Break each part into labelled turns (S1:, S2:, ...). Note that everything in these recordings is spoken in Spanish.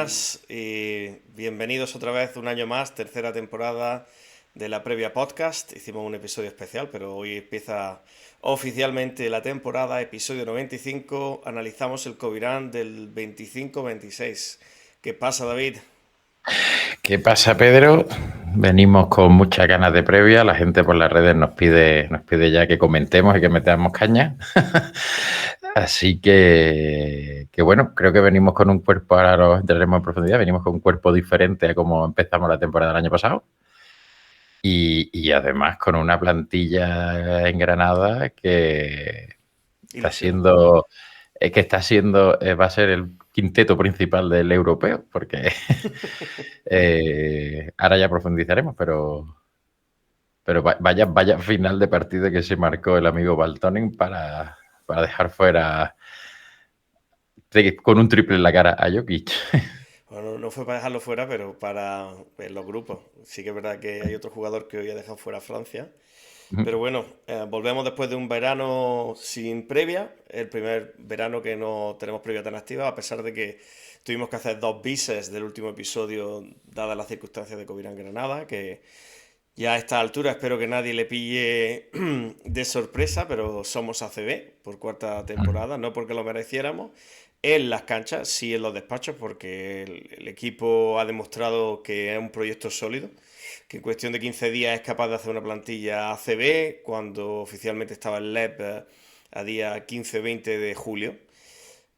S1: buenas y bienvenidos otra vez un año más, tercera temporada de la previa podcast. Hicimos un episodio especial, pero hoy empieza oficialmente la temporada, episodio 95. Analizamos el Covirán del 25-26. ¿Qué pasa, David?
S2: ¿Qué pasa, Pedro? Venimos con muchas ganas de previa. La gente por las redes nos pide ya que comentemos y que metamos caña. Así que bueno, creo que venimos con un cuerpo, ahora lo entraremos en profundidad, venimos con un cuerpo diferente a como empezamos la temporada del año pasado. Y además con una plantilla en Granada que está
S1: Ilusión.
S2: siendo, va a ser el quinteto principal del europeo, porque ahora ya profundizaremos, pero vaya final de partido que se marcó el amigo Baltonen para dejar fuera con un triple en la cara a Jokic.
S1: Bueno, no fue para dejarlo fuera, pero para los grupos. Sí que es verdad que hay otro jugador que hoy ha dejado fuera a Francia. Pero bueno, volvemos después de un verano sin previa, el primer verano que no tenemos previa tan activa, a pesar de que tuvimos que hacer dos bises del último episodio, dadas las circunstancias de Covirán Granada, que ya a esta altura espero que nadie le pille de sorpresa, pero somos ACB por cuarta temporada, no porque lo mereciéramos, en las canchas, sí en los despachos, porque el equipo ha demostrado que es un proyecto sólido, que en cuestión de 15 días es capaz de hacer una plantilla ACB, cuando oficialmente estaba el LEP a día 15-20 de julio.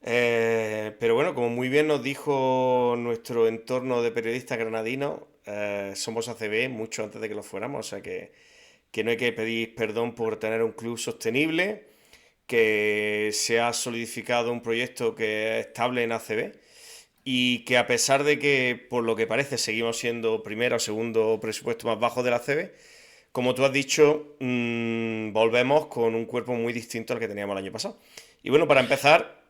S1: Pero bueno, como muy bien nos dijo nuestro entorno de periodistas granadinos, somos ACB mucho antes de que lo fuéramos, o sea que no hay que pedir perdón por tener un club sostenible, que se ha solidificado un proyecto que es estable en ACB y que a pesar de que, por lo que parece, seguimos siendo primero o segundo presupuesto más bajo de la ACB, como tú has dicho, volvemos con un cuerpo muy distinto al que teníamos el año pasado. Y bueno, para empezar,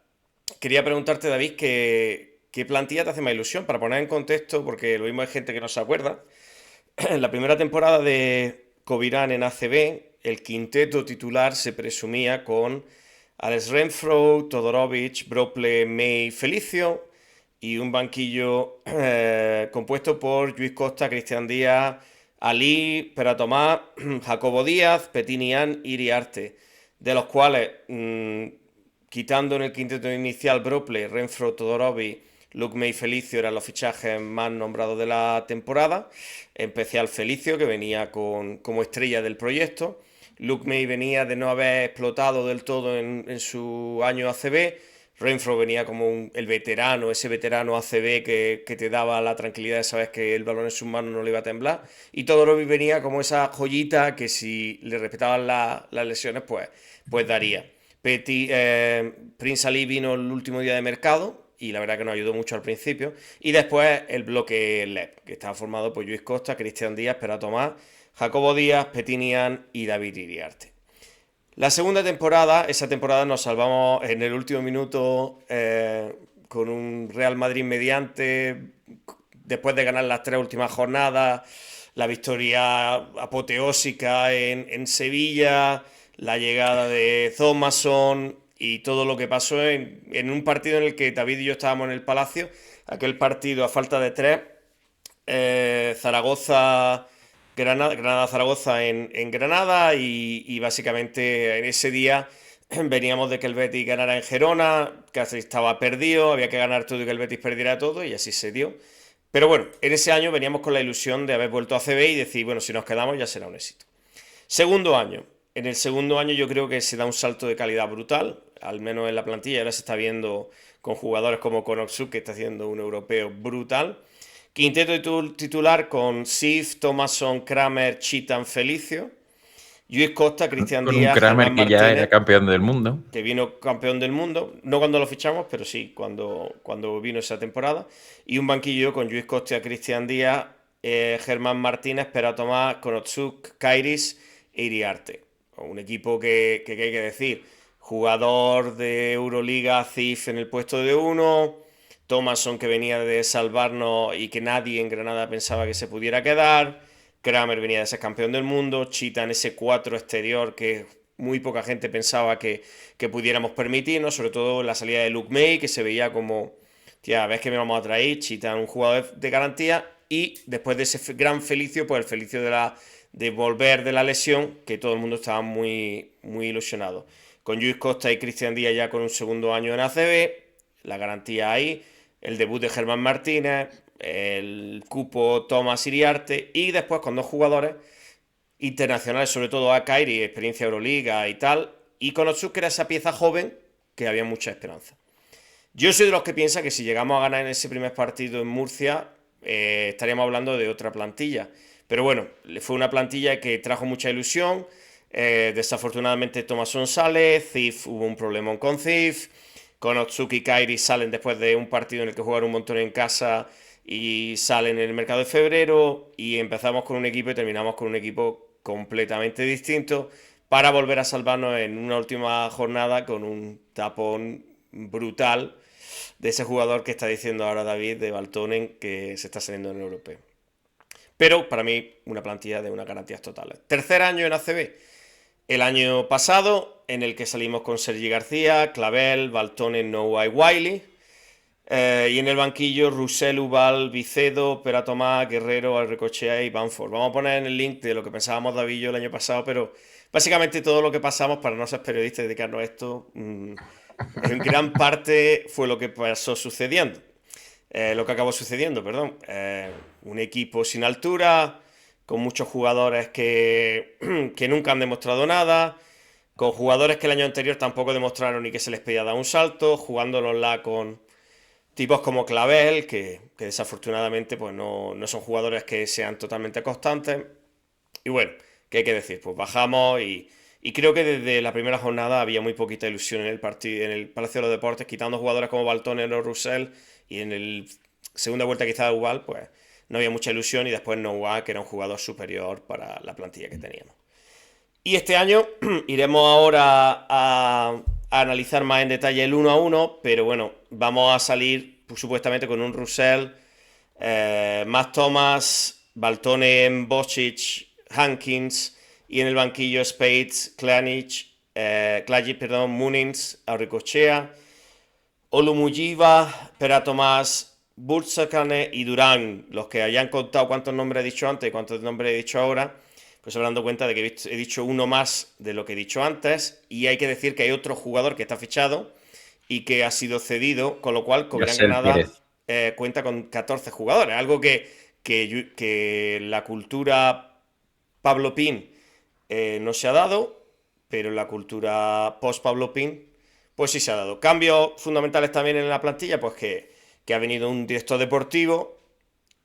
S1: quería preguntarte, David, ¿qué plantilla te hace más ilusión? Para poner en contexto, porque lo mismo hay gente que no se acuerda. En la primera temporada de Covirán en ACB, el quinteto titular se presumía con Alex Renfro, Todorovic, Brople, May, Felicio y un banquillo compuesto por Luis Costa, Cristian Díaz, Ali, Pera Tomás, Jacobo Díaz, Petinian y Iriarte, de los cuales, quitando en el quinteto inicial Brople, Renfro, Todorovic, Luke May y Felicio eran los fichajes más nombrados de la temporada, en especial Felicio, que venía como estrella del proyecto. Luke May venía de no haber explotado del todo en su año ACB. Renfro venía como el veterano, ese veterano ACB que te daba la tranquilidad de saber que el balón en sus manos no le iba a temblar. Y Todorovic venía como esa joyita que si le respetaban las lesiones, pues daría. Prince Ali vino el último día de mercado y la verdad que nos ayudó mucho al principio. Y después el bloque LEP, que estaba formado por Luis Costa, Cristian Díaz, Pera Tomás, Jacobo Díaz, Petinian y David Iriarte. La segunda temporada, esa temporada nos salvamos en el último minuto con un Real Madrid mediante, después de ganar las tres últimas jornadas, la victoria apoteósica en Sevilla, la llegada de Thomason y todo lo que pasó en un partido en el que David y yo estábamos en el Palacio, aquel partido a falta de tres, Zaragoza Granada-Zaragoza en Granada y básicamente en ese día veníamos de que el Betis ganara en Gerona, casi estaba perdido, había que ganar todo y que el Betis perdiera todo y así se dio. Pero bueno, en ese año veníamos con la ilusión de haber vuelto a CB y decir, bueno, si nos quedamos ya será un éxito. Segundo año. En el segundo año yo creo que se da un salto de calidad brutal, al menos en la plantilla. Ahora se está viendo con jugadores como Konopsuk, que está haciendo un europeo brutal. Quinteto titular con Sif, Thomason, Kramer, Chitan, Felicio. Luis Costa, Cristian
S2: Con un
S1: Díaz,
S2: Kramer
S1: Germán
S2: que ya era
S1: Martínez,
S2: campeón del mundo.
S1: que vino campeón del mundo, no cuando lo fichamos, pero sí cuando vino esa temporada. Y un banquillo con Luis Costa, Cristian Díaz, Germán Martínez, Pera Tomás, Konotsuk, Kairis e Iriarte. Un equipo que hay que decir, jugador de Euroliga, CIF en el puesto de uno, Thomason que venía de salvarnos y que nadie en Granada pensaba que se pudiera quedar, Kramer venía de ser campeón del mundo, Chita en ese 4 exterior que muy poca gente pensaba que pudiéramos permitirnos, sobre todo la salida de Luke May, que se veía como tía, ves que me vamos a traer, Chita, un jugador de garantía, y después de ese gran Felicio, pues el Felicio de volver de la lesión, que todo el mundo estaba muy, muy ilusionado. Con Luis Costa y Cristian Díaz ya con un segundo año en ACB, la garantía ahí, el debut de Germán Martínez, el cupo Tomás Iriarte, y después con dos jugadores internacionales, sobre todo a Kairi, experiencia Euroliga y tal, y con Otsu, que era esa pieza joven que había mucha esperanza. Yo soy de los que piensa que si llegamos a ganar en ese primer partido en Murcia, estaríamos hablando de otra plantilla. Pero bueno, fue una plantilla que trajo mucha ilusión. Desafortunadamente Thomason sale, Thief hubo un problema con Thief, con Otsuki y Kairi salen después de un partido en el que jugaron un montón en casa y salen en el mercado de febrero, y empezamos con un equipo y terminamos con un equipo completamente distinto para volver a salvarnos en una última jornada con un tapón brutal de ese jugador que está diciendo ahora David de Baltonen, que se está saliendo en el europeo. Pero para mí, una plantilla de unas garantías totales. Tercer año en ACB. El año pasado, en el que salimos con Sergi García, Clavel, Baltonen, Noah y Wiley. Y en el banquillo, Russell, Ubal, Vicedo, Pera Tomás, Guerrero, Alrecochea y Banford. Vamos a poner en el link de lo que pensábamos David y yo el año pasado, pero básicamente todo lo que pasamos, para no ser periodistas y dedicarnos a esto, en gran parte fue lo que pasó sucediendo. Lo que acabó sucediendo, perdón. Un equipo sin altura, con muchos jugadores que nunca han demostrado nada, con jugadores que el año anterior tampoco demostraron ni que se les pedía dar un salto, jugándonosla con tipos como Clavel, que desafortunadamente pues no son jugadores que sean totalmente constantes. Y bueno, ¿qué hay que decir? Pues bajamos y creo que desde la primera jornada había muy poquita ilusión en el partido, en el Palacio de los Deportes, quitando jugadores como Baltonen o Russell, y en el segunda vuelta quizá igual, pues no había mucha ilusión, y después Noah, que era un jugador superior para la plantilla que teníamos. Y este año iremos ahora a analizar más en detalle el 1 a 1, pero bueno, vamos a salir pues, supuestamente con un Russell, más Thomas, Baltonen, Bocic, Hankins, y en el banquillo Spades, Klajic, perdón, Munins, Auricochea, Olumuyiva, Pera Tomás, Burtsakane y Durán. Los que hayan contado cuántos nombres he dicho antes y cuántos nombres he dicho ahora, pues se habrán dado cuenta de que he dicho uno más de lo que he dicho antes, y hay que decir que hay otro jugador que está fichado y que ha sido cedido, con lo cual con Gran Granada cuenta con 14 jugadores, algo que la cultura Pablo Pin no se ha dado, pero en la cultura post-Pablo Pin pues sí se ha dado. Cambios fundamentales también en la plantilla, pues que ha venido un director deportivo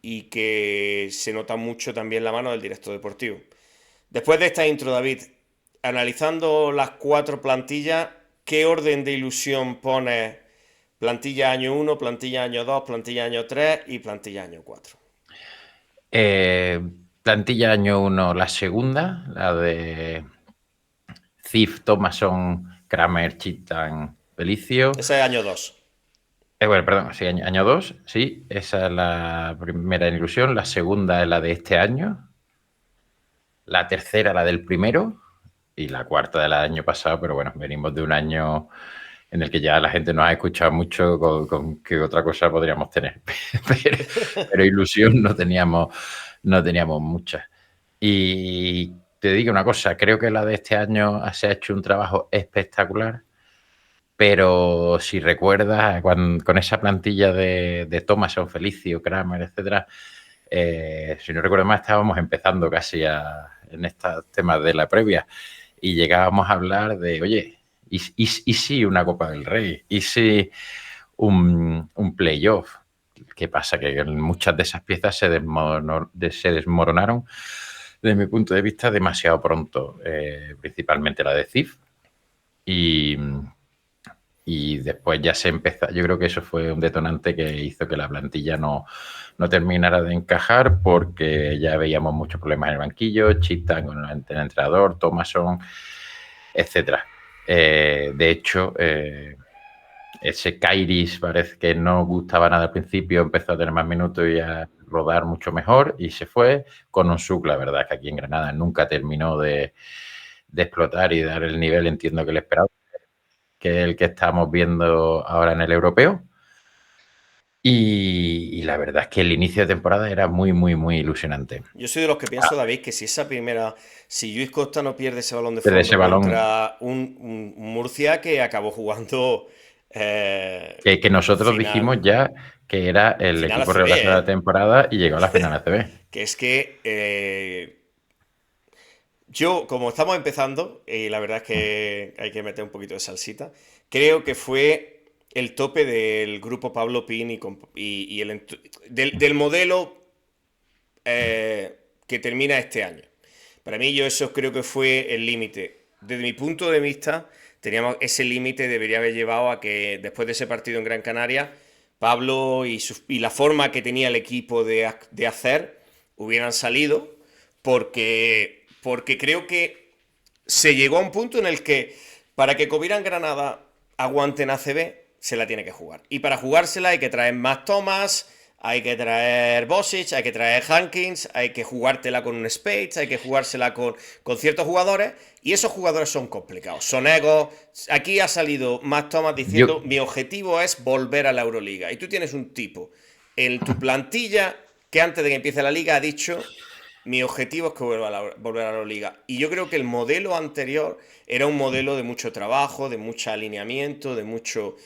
S1: y que se nota mucho también la mano del director deportivo. Después de esta intro, David, analizando las 4 plantillas, ¿qué orden de ilusión pone plantilla año 1, plantilla año 2, plantilla año 3 y plantilla año 4?
S2: Plantilla año 1, la segunda, la de Thief, Thomason, Kramer, Chitan, Felicio.
S1: Ese es año 2.
S2: Bueno, perdón, sí, año 2, sí, esa es la primera ilusión. La segunda es la de este año. La tercera, la del primero. Y la cuarta del año pasado, pero bueno, venimos de un año en el que ya la gente nos ha escuchado mucho con qué otra cosa podríamos tener. pero ilusión no teníamos mucha. Y te digo una cosa, creo que la de este año se ha hecho un trabajo espectacular, pero si recuerdas, con esa plantilla de Thomason, Felicio, Kramer, etcétera, si no recuerdo mal, estábamos empezando casi en estos temas de la previa y llegábamos a hablar de, oye, ¿y si una Copa del Rey? ¿Y si un playoff? ¿Qué pasa? Que muchas de esas piezas se desmoronaron, desde mi punto de vista, demasiado pronto, principalmente la de Thief. Y después ya se empezó, yo creo que eso fue un detonante que hizo que la plantilla no terminara de encajar, porque ya veíamos muchos problemas en el banquillo, Chitan con el entrenador, Thomason, etcétera. De hecho, ese Kairis parece que no gustaba nada al principio, empezó a tener más minutos y a rodar mucho mejor y se fue. Con Onsuk, la verdad que aquí en Granada nunca terminó de explotar y dar el nivel, entiendo que le esperaba, que es el que estamos viendo ahora en el europeo. Y la verdad es que el inicio de temporada era muy, muy, muy ilusionante.
S1: Yo soy de los que pienso, David, que si Luis Costa no pierde ese balón de
S2: Desde ese
S1: fondo
S2: balón
S1: contra un Murcia que acabó jugando
S2: que nosotros dijimos
S1: final,
S2: ya que era el
S1: final
S2: equipo
S1: ACB,
S2: revelación de la
S1: ¿eh?
S2: temporada y llegó a la final ACB.
S1: Que es que yo, como estamos empezando, y la verdad es que hay que meter un poquito de salsita, creo que fue el tope del grupo Pablo Pin del modelo que termina este año. Para mí, yo eso creo que fue el límite. Desde mi punto de vista, teníamos ese límite debería haber llevado a que después de ese partido en Gran Canaria, Pablo y la forma que tenía el equipo de hacer hubieran salido, porque creo que se llegó a un punto en el que para que Covirán Granada aguante en ACB, se la tiene que jugar. Y para jugársela hay que traer más Thomas, hay que traer Bosic, hay que traer Hankins, hay que jugártela con un Spades, hay que jugársela con ciertos jugadores. Y esos jugadores son complicados, son egos. Aquí ha salido Matt Thomas
S2: Yo,
S1: diciendo: mi objetivo es volver a la Euroliga. Y tú tienes un tipo en tu plantilla que antes de que empiece la liga ha dicho: mi objetivo es que volver a la Euroliga. Y yo creo que el modelo anterior era un modelo de mucho trabajo, de mucho alineamiento, de mucho...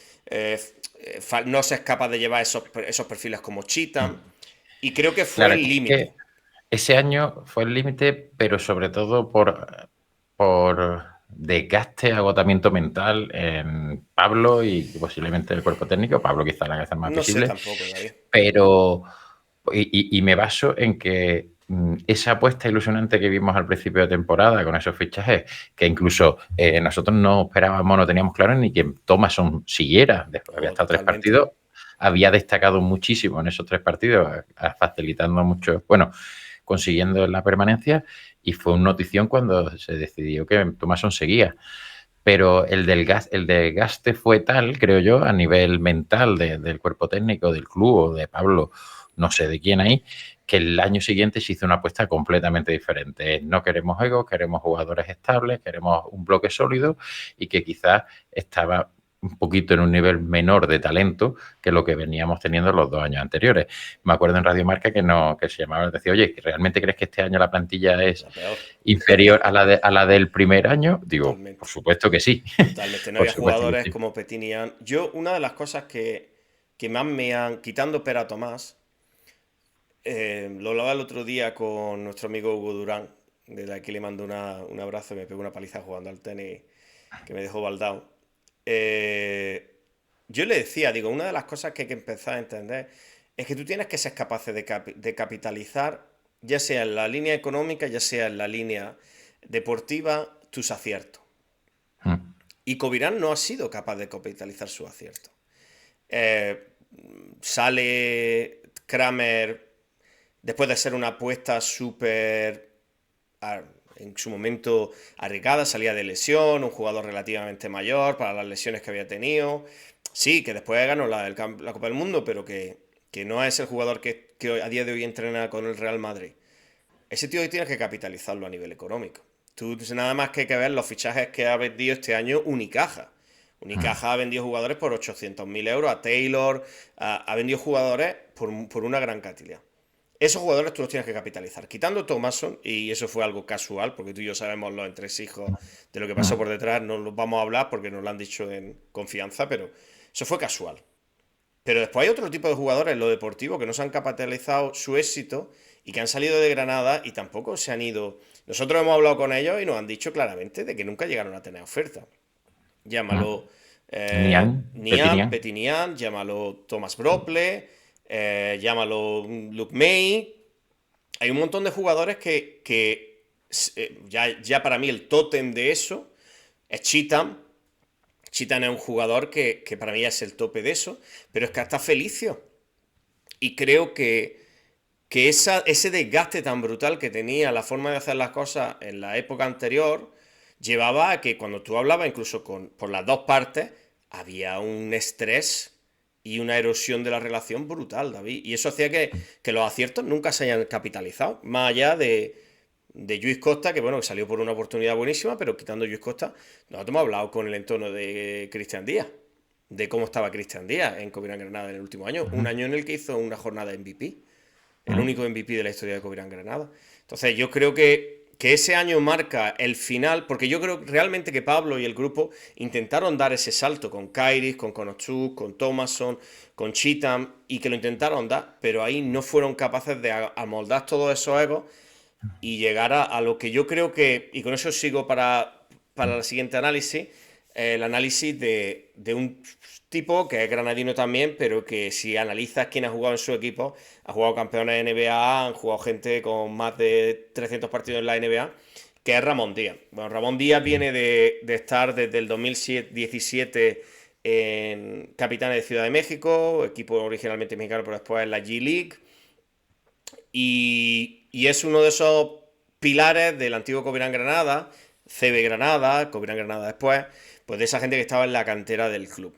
S1: no se es capaz de llevar esos perfiles como Cheetah. Y creo que fue
S2: claro,
S1: el
S2: es que
S1: límite.
S2: ese año fue el límite, pero sobre todo por desgaste, agotamiento mental en Pablo y posiblemente el cuerpo técnico. Pablo quizá la cabeza más
S1: No sé
S2: visible,
S1: tampoco, David.
S2: pero y me baso en que esa apuesta ilusionante que vimos al principio de temporada con esos fichajes, que incluso nosotros no esperábamos, no teníamos claro ni que Thomason siguiera, después había
S1: No,
S2: estado 3
S1: totalmente.
S2: partidos, había destacado muchísimo en esos 3 partidos, facilitando mucho, bueno, consiguiendo la permanencia, y fue una notición cuando se decidió que Thomason seguía. Pero el desgaste fue tal, creo yo, a nivel mental del cuerpo técnico, del club o de Pablo, no sé de quién ahí, que el año siguiente se hizo una apuesta completamente diferente. No queremos egos, queremos jugadores estables, queremos un bloque sólido y que quizás estaba un poquito en un nivel menor de talento que lo que veníamos teniendo los 2 años anteriores. Me acuerdo en Radio Marca que se llamaba, decía, oye, ¿realmente crees que este año la plantilla es
S1: La peor.
S2: inferior a la del primer año? Digo, por
S1: Totalmente.
S2: supuesto que sí.
S1: Totalmente. No
S2: Por
S1: había
S2: supuesto que
S1: jugadores
S2: sí.
S1: como Petinian. Yo, una de las cosas que más me han... Quitando Pera Tomás, lo hablaba el otro día con nuestro amigo Hugo Durán. Desde aquí le mando un abrazo. Me pegó una paliza jugando al tenis que me dejó baldado. Eh, yo le decía, digo, una de las cosas que hay que empezar a entender es que tú tienes que ser capaz de capitalizar, ya sea en la línea económica, ya sea en la línea deportiva, tus aciertos.
S2: Mm.
S1: Y Covirán no ha sido capaz de capitalizar su acierto. Eh, Sale Kramer después de ser una apuesta súper en su momento arriesgada, salía de lesión, un jugador relativamente mayor para las lesiones que había tenido. Sí, que después ganó la Copa del Mundo, pero que no es el jugador que a día de hoy entrena con el Real Madrid. Ese tío hoy tienes que capitalizarlo a nivel económico. Tú nada más que hay que ver los fichajes que ha vendido este año Unicaja.
S2: Mm.
S1: Unicaja ha vendido jugadores por 800.000 euros, a Taylor, ha vendido jugadores por una gran cantidad. Esos jugadores tú los tienes que capitalizar. Quitando Thomason, y eso fue algo casual, porque tú y yo sabemos los entresijos de lo que pasó por
S2: Mm.
S1: detrás, no los vamos a hablar porque nos lo han dicho en confianza, pero eso fue casual. Pero después hay otro tipo de jugadores en lo deportivo que no se han capitalizado su éxito y que han salido de Granada y tampoco se han ido. Nosotros hemos hablado con ellos y nos han dicho claramente de que nunca llegaron a tener oferta.
S2: Mm.
S1: Llámalo
S2: Nian,
S1: Nian,
S2: Petinian.
S1: Petinian, llámalo Thomas Brople, llámalo Luke May. Hay un montón de jugadores ya para mí el tótem de eso es Cheatham. Cheatham es un jugador que para mí es el tope de eso, pero es que hasta Felicio. Y creo que ese desgaste tan brutal que tenía la forma de hacer las cosas en la época anterior llevaba a que cuando tú hablabas, incluso por las dos partes, había un estrés y una erosión de la relación brutal, David. Y eso hacía que los aciertos nunca se hayan capitalizado, más allá de Lluís Costa, que bueno, que salió por una oportunidad buenísima, pero quitando Lluís Costa, nosotros hemos hablado con el entorno de Cristian Díaz. de cómo estaba Cristian Díaz en Covirán Granada en el último año. Un año en el que hizo una jornada MVP. El único MVP de la historia de Covirán Granada. Entonces yo creo que ese año marca el final, porque yo creo realmente que Pablo y el grupo intentaron dar ese salto con Kairis, con Konochuk, con Thomason, con Cheatham, y que lo intentaron dar, pero ahí no fueron capaces de amoldar todos esos egos y llegar a lo que yo creo que, y con eso sigo para el siguiente análisis, el análisis de un tipo que es granadino también, pero que si analizas quién ha jugado en su equipo, ha jugado campeones de NBA, han jugado gente con más de 300 partidos en la NBA, que es Ramón Díaz. Bueno, Ramón Díaz viene de estar desde el 2017 en Capitanes de Ciudad de México, equipo originalmente mexicano, pero después en la G-League, y es uno de esos pilares del antiguo Covirán Granada, CB Granada, Covirán Granada después, pues de esa gente que estaba en la cantera del club.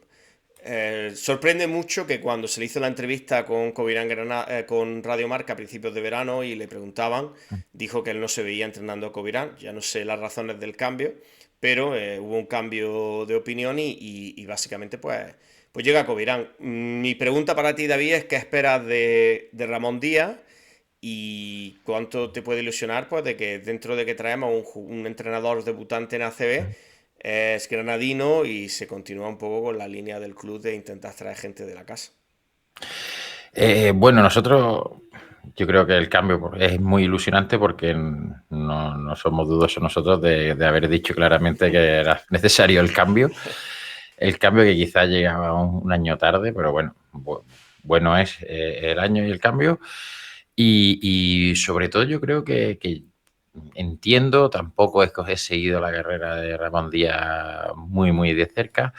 S1: Sorprende mucho que cuando se le hizo la entrevista con Covirán Granada, con Radio Marca a principios de verano y le preguntaban, dijo que él no se veía entrenando a Covirán. Ya no sé las razones del cambio, pero hubo un cambio de opinión y básicamente pues llega a Covirán. Mi pregunta para ti, David, es ¿qué esperas de Ramón Díaz? ¿Y cuánto te puede ilusionar pues, de que dentro de que traemos un entrenador debutante en ACB, es granadino y se continúa un poco con la línea del club de intentar traer gente de la casa?
S2: Bueno, nosotros, yo creo que el cambio es muy ilusionante porque no somos dudosos nosotros de haber dicho claramente que era necesario el cambio que quizás llegaba un año tarde, pero bueno, bueno es el año y el cambio. Y sobre todo yo creo que entiendo, tampoco es que os he seguido la carrera de Ramón Díaz muy de cerca,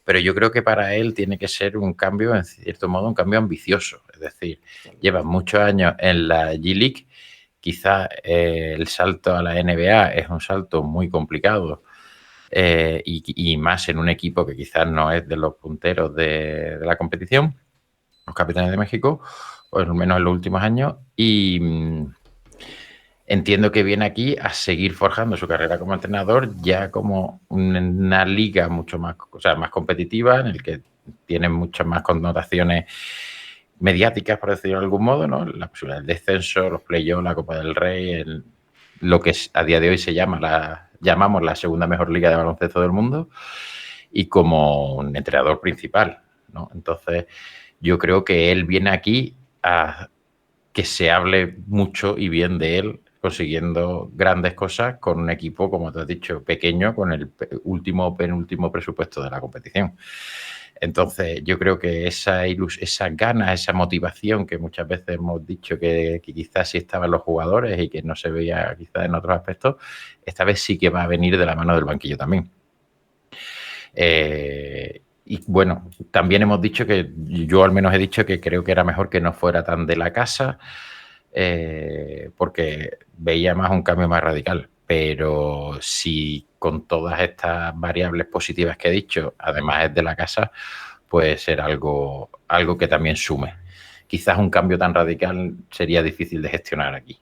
S2: pero yo creo que para él tiene que ser un cambio, en cierto modo, un cambio ambicioso. Es decir, lleva muchos años en la G-League, quizá el salto a la NBA es un salto muy complicado y más en un equipo que quizás no es de los punteros de la competición, los Capitanes de México, o al menos en los últimos años, y entiendo que viene aquí a seguir forjando su carrera como entrenador, ya como una liga mucho más, o sea, más competitiva, en el que tiene muchas más connotaciones mediáticas, por decirlo de algún modo, ¿no? La posibilidad del descenso, los playoffs, la Copa del Rey, lo que a día de hoy llamamos la segunda mejor liga de baloncesto del mundo, y como un entrenador principal, ¿no? Entonces, yo creo que él viene aquí a que se hable mucho y bien de él, consiguiendo grandes cosas con un equipo, como te has dicho, pequeño, con el penúltimo presupuesto de la competición. Entonces, yo creo que esa ganas, esa motivación que muchas veces hemos dicho que quizás sí estaban los jugadores y que no se veía quizás en otros aspectos, esta vez sí que va a venir de la mano del banquillo también. Y bueno, también hemos dicho que, yo al menos he dicho que creo que era mejor que no fuera tan de la casa, porque veía más un cambio más radical. Pero si con todas estas variables positivas que he dicho, además es de la casa, puede ser algo que también sume. Quizás un cambio tan radical sería difícil de gestionar aquí.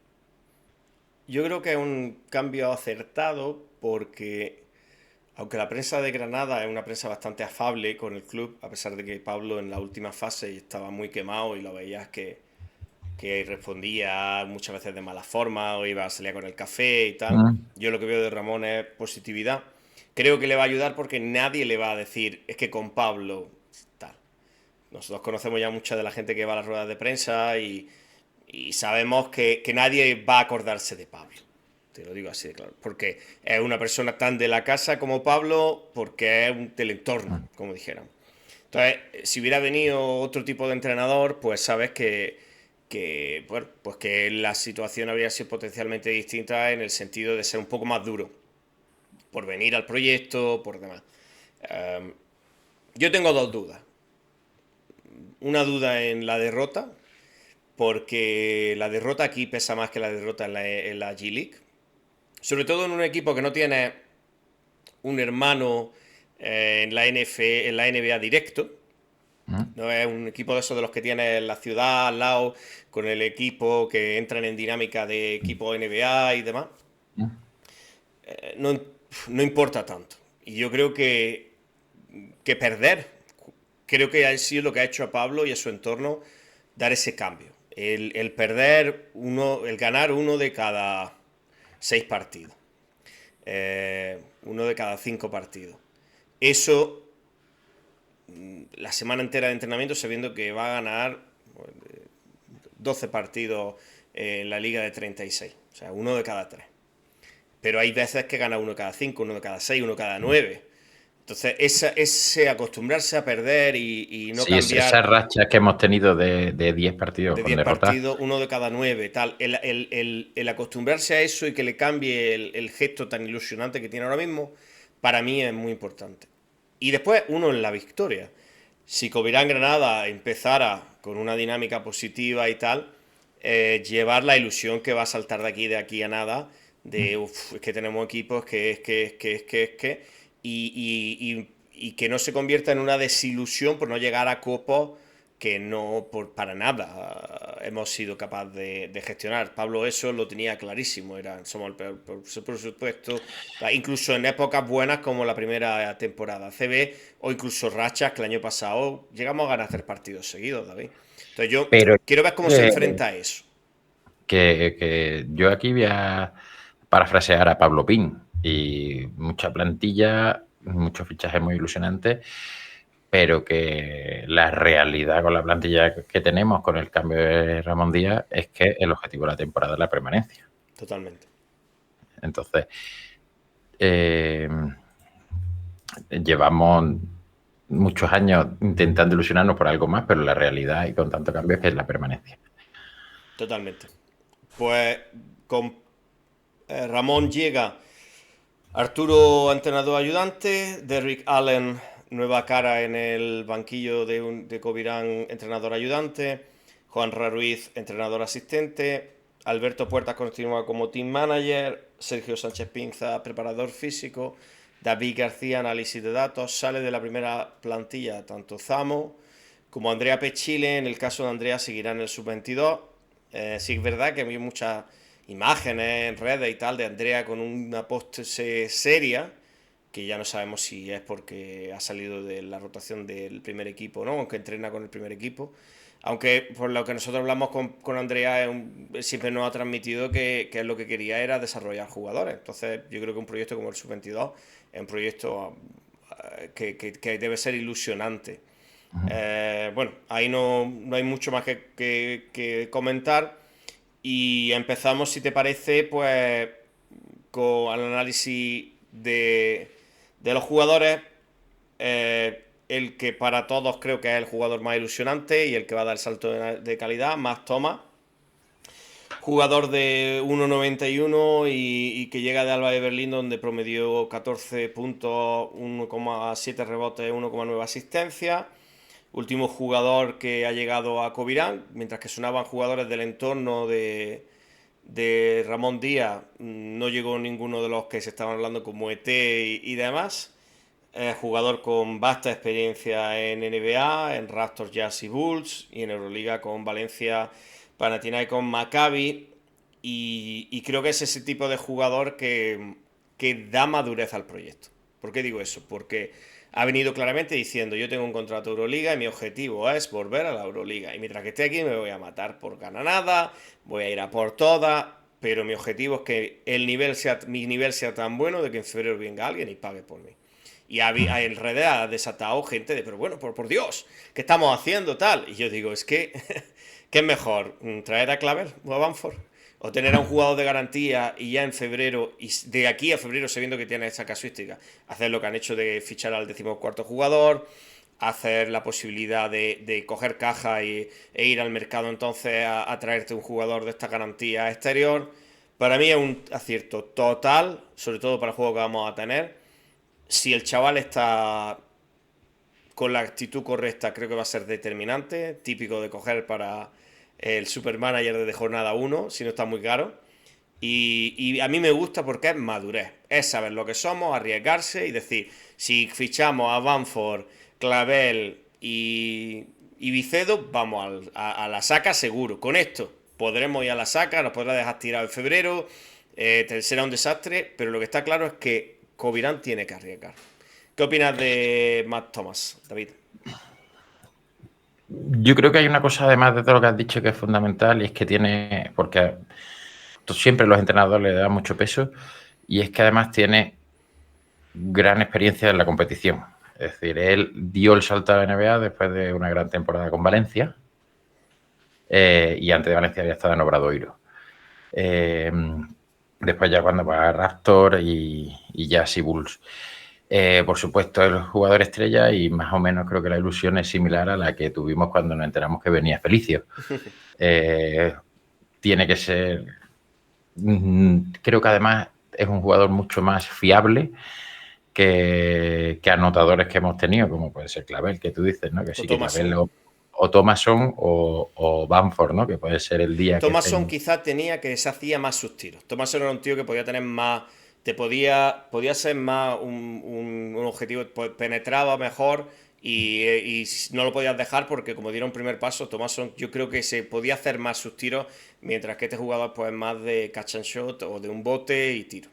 S1: Yo creo que es un cambio acertado porque, aunque la prensa de Granada es una prensa bastante afable con el club, a pesar de que Pablo en la última fase estaba muy quemado y lo veías que respondía muchas veces de mala forma o iba a salir con el café y tal. Yo lo que veo de Ramón es positividad. Creo que le va a ayudar porque nadie le va a decir, es que con Pablo tal. Nosotros conocemos ya mucha de la gente que va a las ruedas de prensa y sabemos que nadie va a acordarse de Pablo. Te lo digo así de claro. Porque es una persona tan de la casa como Pablo, porque es del entorno, como dijeran. Entonces, si hubiera venido otro tipo de entrenador, pues sabes bueno, pues que la situación habría sido potencialmente distinta en el sentido de ser un poco más duro por venir al proyecto, por demás. Yo tengo dos dudas. Una duda en la derrota, porque la derrota aquí pesa más que la derrota en la G-League. Sobre todo en un equipo que no tiene un hermano en la en la NBA directo. No es un equipo de esos de los que tiene en la ciudad al lado, con el equipo que entran en dinámica de equipo NBA y demás. No, no importa tanto. Y yo creo que perder creo que ha sido lo que ha hecho a Pablo y a su entorno dar ese cambio. El perder el ganar uno de cada 6 partidos. Uno de cada 5 partidos. Eso, la semana entera de entrenamiento, sabiendo que va a ganar 12 partidos en la liga de 36. O sea, uno de cada 3. Pero hay veces que gana uno de cada 5, uno de cada 6, uno de cada 9. Entonces, ese acostumbrarse a perder y no
S2: Sí,
S1: cambiar
S2: esas rachas que hemos tenido de 10 partidos
S1: de
S2: con
S1: 10
S2: derrotas.
S1: partidos, uno de cada 9, tal. El acostumbrarse a eso y que le cambie el gesto tan ilusionante que tiene ahora mismo, para mí es muy importante. Y después, uno en la victoria. Si Covirán Granada empezara con una dinámica positiva y tal, llevar la ilusión que va a saltar de aquí a nada, de es que tenemos equipos y que no se convierta en una desilusión por no llegar a copos que no para nada hemos sido capaces de gestionar. Pablo eso lo tenía clarísimo, somos el peor por supuesto, incluso en épocas buenas como la primera temporada CB o incluso rachas que el año pasado llegamos a ganar 3 partidos seguidos, David. Entonces yo
S2: Pero
S1: quiero ver cómo se enfrenta a eso.
S2: que yo aquí voy a parafrasear a Pablo Pin y mucha plantilla, muchos fichajes muy ilusionantes, pero que la realidad con la plantilla que tenemos con el cambio de Ramón Díaz es que el objetivo de la temporada es la permanencia.
S1: Totalmente.
S2: Entonces, llevamos muchos años intentando ilusionarnos por algo más, pero la realidad y con tanto cambio es que es la permanencia.
S1: Totalmente. Pues con Ramón llega Arturo, entrenador ayudante, Derrick Allen, nueva cara en el banquillo de Covirán, entrenador ayudante, Juan Ruiz, entrenador asistente, Alberto Puertas continúa como team manager, Sergio Sánchez Pinza, preparador físico, David García, análisis de datos, sale de la primera plantilla tanto Zamo como Andrea Pechile. En el caso de Andrea seguirá en el sub-22. Sí es verdad que hay muchas imágenes en redes y tal de Andrea con una pose seria, que ya no sabemos si es porque ha salido de la rotación del primer equipo, ¿no? Aunque entrena con el primer equipo. Aunque por lo que nosotros hablamos con Andrea, siempre nos ha transmitido que lo que quería era desarrollar jugadores. Entonces yo creo que un proyecto como el Sub-22 es un proyecto que debe ser ilusionante. Bueno, ahí no hay mucho más que comentar. Y empezamos, si te parece, pues con el análisis de los jugadores. El que para todos creo que es el jugador más ilusionante y el que va a dar el salto de calidad, Max Thomas. Jugador de 1,91 y que llega de Alba de Berlín, donde promedió 14 puntos, 1,7 rebotes, 1,9 asistencias. Último jugador que ha llegado a Covirán, mientras que sonaban jugadores del entorno de Ramón Díaz, no llegó ninguno de los que se estaban hablando como ET y demás. Jugador con vasta experiencia en NBA, en Raptors, Jazz y Bulls, y en Euroliga con Valencia, Panathinaikos, Maccabi. Y creo que es ese tipo de jugador que da madurez al proyecto. ¿Por qué digo eso? Porque ha venido claramente diciendo: yo tengo un contrato de Euroliga y mi objetivo es volver a la Euroliga. Y mientras que esté aquí me voy a matar por nada, voy a ir a por todas, pero mi objetivo es que mi nivel sea tan bueno de que en febrero venga alguien y pague por mí. Y en redes ha desatado gente de: pero bueno, por Dios, ¿qué estamos haciendo tal? Y yo digo, es que ¿qué es mejor? ¿Traer a Claver o a Bamford? ¿O tener a un jugador de garantía y ya en febrero, y de aquí a febrero, sabiendo que tiene esa casuística, hacer lo que han hecho de fichar al 14º jugador, hacer la posibilidad de coger caja e ir al mercado entonces a traerte un jugador de esta garantía exterior? Para mí es un acierto total, sobre todo para el juego que vamos a tener. Si el chaval está con la actitud correcta, creo que va a ser determinante, típico de coger para el supermanager de jornada 1, si no está muy caro. Y a mí me gusta porque es madurez, es saber lo que somos, arriesgarse y decir: si fichamos a Bamford, Clavel y Vicedo, vamos a la saca seguro. Con esto podremos ir a la saca, nos podrá dejar tirado en febrero, será un desastre, pero lo que está claro es que Covirán tiene que arriesgar. ¿Qué opinas de Matt Thomas, David?
S2: Yo creo que hay una cosa, además de todo lo que has dicho, que es fundamental, y es que tiene, porque siempre los entrenadores le dan mucho peso, y es que además tiene gran experiencia en la competición. Es decir, él dio el salto a la NBA después de una gran temporada con Valencia, y antes de Valencia había estado en Obradoiro. Después ya cuando va a Raptor y Jazz y Bulls. Por supuesto, el jugador estrella, y más o menos creo que la ilusión es similar a la que tuvimos cuando nos enteramos que venía Felicio. Tiene que ser... Creo que además es un jugador mucho más fiable que anotadores que hemos tenido, como puede ser Clavel, que tú dices, ¿no? Que sí que Clavel o Thomason o Bamford, ¿no? Que puede ser el día
S1: Thomason
S2: que
S1: quizás tenía que se hacía más sus tiros. Thomason era un tío que podía tener más, podía ser más un objetivo, pues penetraba mejor y no lo podías dejar porque como diera un primer paso, Thomason yo creo que se podía hacer más sus tiros, mientras que este jugador pues más de catch and shot o de un bote y tiro.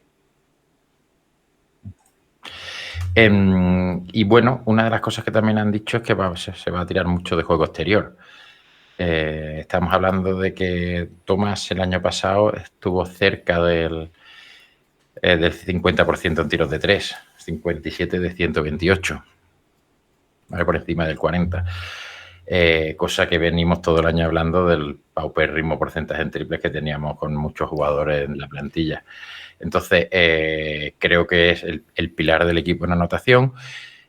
S2: Y bueno, una de las cosas que también han dicho es que se va a tirar mucho de juego exterior. Estamos hablando de que Thomas el año pasado estuvo cerca del 50% en tiros de 3, 57 de 128, ¿vale? Por encima del 40%. Cosa que venimos todo el año hablando del paupérrimo porcentaje en triples que teníamos con muchos jugadores en la plantilla. Entonces, creo que es el pilar del equipo en anotación.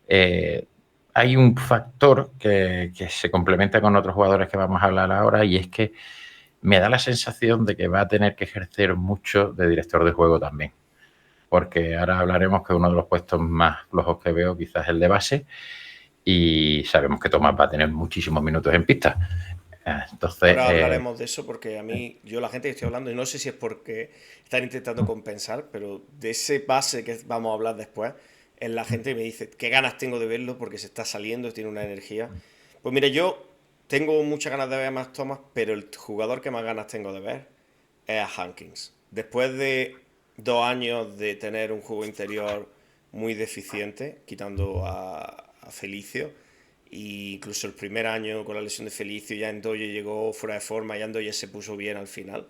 S2: Hay un factor que se complementa con otros jugadores que vamos a hablar ahora, y es que me da la sensación de que va a tener que ejercer mucho de director de juego también. Porque ahora hablaremos que uno de los puestos más flojos que veo quizás es el de base, y sabemos que Tomás va a tener muchísimos minutos en pista. Entonces,
S1: Ahora hablaremos de eso porque a mí, yo la gente que estoy hablando, y no sé si es porque están intentando compensar, pero de ese base que vamos a hablar después, es la gente que me dice, qué ganas tengo de verlo porque se está saliendo, tiene una energía. Pues mira, yo tengo muchas ganas de ver a Max Thomas, pero el jugador que más ganas tengo de ver es a Hankins. Después de 2 años de tener un juego interior muy deficiente, quitando a Felicio, e incluso el primer año con la lesión de Felicio, ya Endoye llegó fuera de forma y Endoye se puso bien al final.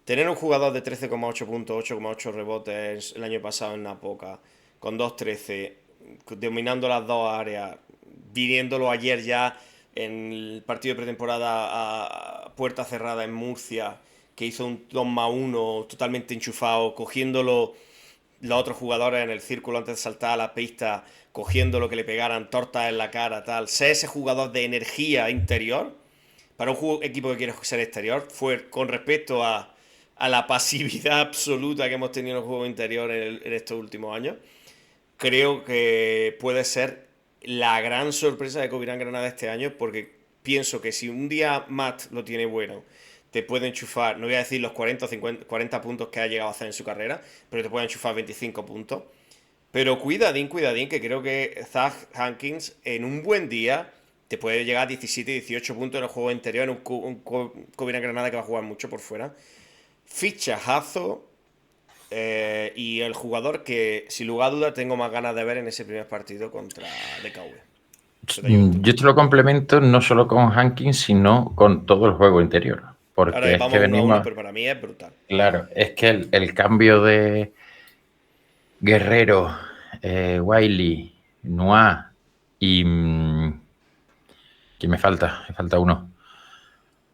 S1: Tener un jugador de 13,8 puntos, 8,8 rebotes el año pasado en Napoca, con 2,13, dominando las dos áreas, viniéndolo ayer ya en el partido de pretemporada a puerta cerrada en Murcia, que hizo un 2+1 totalmente enchufado, cogiéndolo los otros jugadores en el círculo antes de saltar a la pista, cogiendo lo que le pegaran, tortas en la cara, tal. Ser ese jugador de energía interior para un equipo que quiere ser exterior, fue con respecto a la pasividad absoluta que hemos tenido en el juego interior en estos últimos años. Creo que puede ser la gran sorpresa de Covirán Granada este año, porque pienso que si un día Matt lo tiene bueno, te puede enchufar, no voy a decir los 40 o 50, 40 puntos que ha llegado a hacer en su carrera, pero te puede enchufar 25 puntos. Pero cuidadín, que creo que Zach Hankins en un buen día te puede llegar a 17, 18 puntos en el juego interior, en un Covirán Granada que va a jugar mucho por fuera. Fichajazo, y el jugador que, sin lugar a dudas, tengo más ganas de ver en ese primer partido contra DKV.
S2: yo te lo complemento no solo con Hankins, sino con todo el juego interior.
S1: Ahora
S2: Porque es que
S1: vamos 1-1,
S2: venimos...
S1: pero para mí es brutal.
S2: Claro, es que el cambio de Guerrero, Wiley, Noah y... ¿quién me falta? Me falta uno.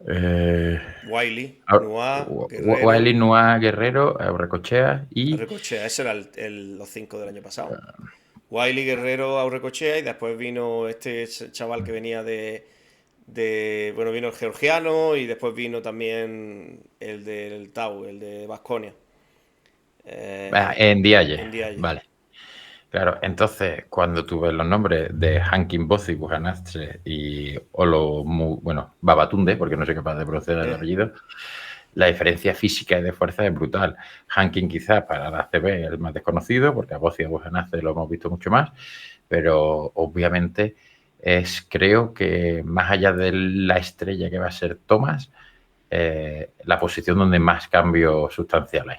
S1: Wiley, Noah,
S2: Wiley,
S1: Guerrero,
S2: Noah, Guerrero, Aurrecochea y...
S1: Recochea. Ese era los 5 del año pasado. Wiley, Guerrero, Aurrecochea, y después vino este chaval que venía bueno, vino el georgiano y después vino también el del Tau, el de Baskonia.
S2: En Dialle.
S1: En Dialle.
S2: Vale. Claro, entonces cuando tú ves los nombres de Hankin Bozzi, Bujanastre y bueno, Babatunde, porque no soy capaz de pronunciar el apellido, la diferencia física y de fuerza es brutal. Hankin quizás para la CB es el más desconocido, porque a Bozzi y a Bujanastre lo hemos visto mucho más, pero obviamente creo que más allá de la estrella que va a ser Thomas, la posición donde más cambio sustancial hay.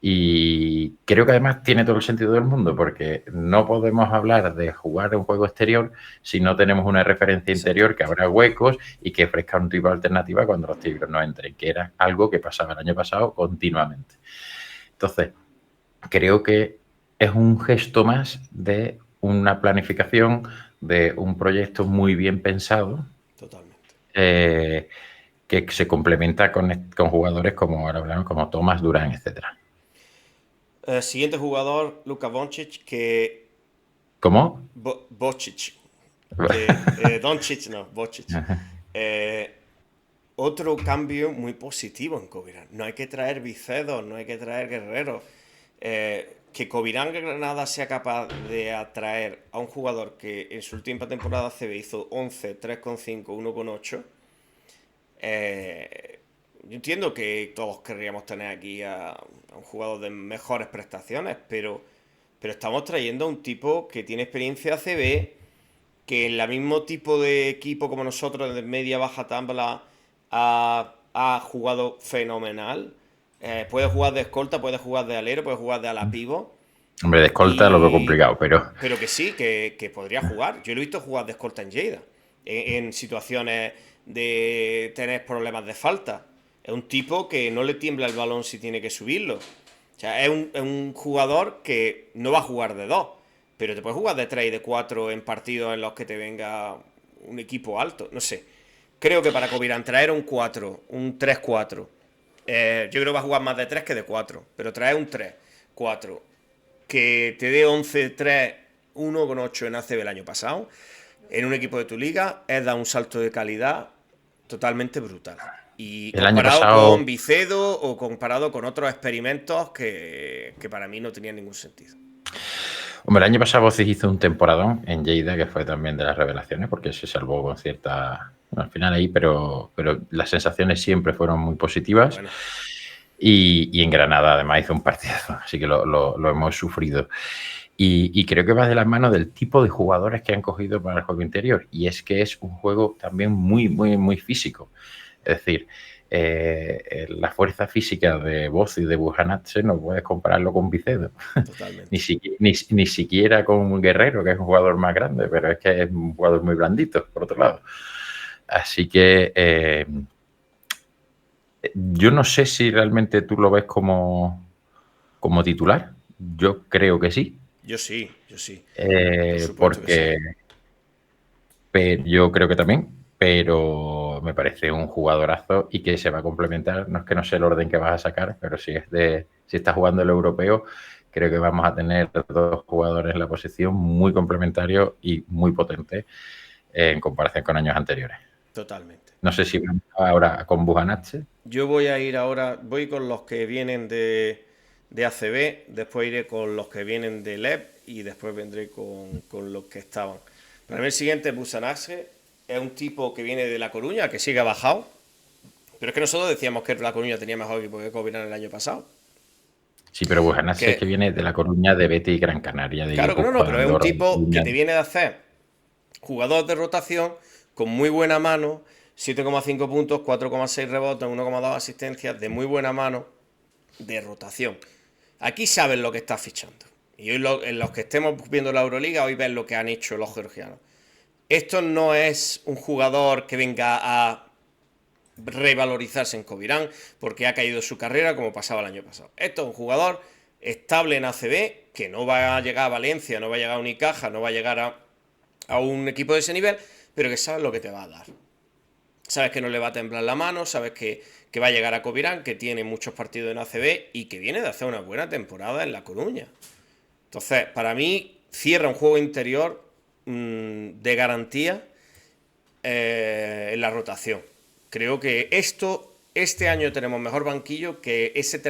S2: Y creo que además tiene todo el sentido del mundo, porque no podemos hablar de jugar un juego exterior si no tenemos una referencia interior que abra huecos y que ofrezca un tipo de alternativa cuando los tiros no entren, que era algo que pasaba el año pasado continuamente. Entonces, creo que es un gesto más de una planificación, de un proyecto muy bien pensado.
S1: Totalmente.
S2: Que se complementa con jugadores como ahora hablamos, como Thomas, Durán, etcétera.
S1: Siguiente jugador, Luka Doncic, que...
S2: ¿Cómo?
S1: Bocic. Doncic, no, Bocic. Eh, Otro cambio muy positivo en Covirán. No hay que traer Vicedos, no hay que traer Guerreros. Que Covirán Granada sea capaz de atraer a un jugador que en su última temporada CB hizo 11, 3,5, 1,8. Yo entiendo que todos querríamos tener aquí a un jugador de mejores prestaciones, pero estamos trayendo a un tipo que tiene experiencia CB, que en el mismo tipo de equipo como nosotros, de media baja tabla, ha jugado fenomenal. Puede jugar de escolta, puede jugar de alero, puede jugar de ala pivo.
S2: Hombre, de escolta lo veo complicado, pero...
S1: Pero que sí, que podría jugar. Yo lo he visto jugar de escolta en Lleida. En situaciones de tener problemas de falta. Es un tipo que no le tiembla el balón si tiene que subirlo. O sea, es un jugador que no va a jugar de dos, pero te puedes jugar de 3 y de 4 en partidos en los que te venga un equipo alto. No sé. Creo que para Covirán traer un 4, un 3-4. Yo creo que va a jugar más de 3 que de 4. Pero traer un 3-4 que te dé 11-3, 1,8 en ACB el año pasado, en un equipo de tu liga, es dar un salto de calidad totalmente brutal. Y
S2: El año
S1: comparado
S2: pasado,
S1: con Vicedo o comparado con otros experimentos que para mí no tenían ningún sentido.
S2: hombre, el año pasado Bocis hizo un temporadón en Lleida, que fue también de las revelaciones, porque se salvó con cierta... al final ahí, pero las sensaciones siempre fueron muy positivas.
S1: Bueno,
S2: Y en Granada además hizo un partidazo, así que lo hemos sufrido. Y creo que va de la mano del tipo de jugadores que han cogido para el juego interior. Y es que es un juego también muy, muy, muy físico. Es decir, la fuerza física de Boz y de Bujanatse no puedes compararlo con Vicedo.
S1: totalmente.
S2: Ni siquiera con un Guerrero, que es un jugador más grande, pero es que es un jugador muy blandito, por otro lado. Así que yo no sé si realmente tú lo ves como titular. Yo creo que sí.
S1: Yo sí, yo sí. Por supuesto que sí.
S2: Porque yo creo que también, pero me parece un jugadorazo y que se va a complementar. No es que no sé el orden que vas a sacar, pero si estás jugando el europeo, creo que vamos a tener dos jugadores en la posición muy complementarios y muy potentes en comparación con años anteriores.
S1: Totalmente.
S2: No sé si vamos ahora con Bujanache.
S1: Yo voy a ir ahora, voy con los que vienen de ACB, después iré con los que vienen de LEP y después vendré con los que estaban. Para mí el siguiente es Busanaxe, es un tipo que viene de La Coruña, que sigue bajado, pero es que nosotros decíamos que La Coruña tenía mejor equipo que Covirán el año pasado.
S2: Sí, pero Bujanache es que viene de La Coruña, de Betis y Gran Canaria, de
S1: Claro que no, no,
S2: Guipúzcoa, de
S1: pero es un
S2: Andorra,
S1: tipo que te viene de hacer jugador de rotación con muy buena mano, 7,5 puntos, 4,6 rebotes, 1,2 asistencias, de muy buena mano, de rotación. Aquí sabes lo que estás fichando. Y hoy en los que estemos viendo la Euroliga, hoy ves lo que han hecho los georgianos. Esto no es un jugador que venga a revalorizarse en Covirán porque ha caído su carrera como pasaba el año pasado. Esto es un jugador estable en ACB que no va a llegar a Valencia, no va a llegar a Unicaja, no va a llegar a un equipo de ese nivel, pero que sabes lo que te va a dar. Sabes que no le va a temblar la mano, sabes que va a llegar a Covirán, que tiene muchos partidos en ACB y que viene de hacer una buena temporada en La Coruña. Entonces, para mí, cierra un juego interior de garantía en la rotación. Creo que este año tenemos mejor banquillo que ese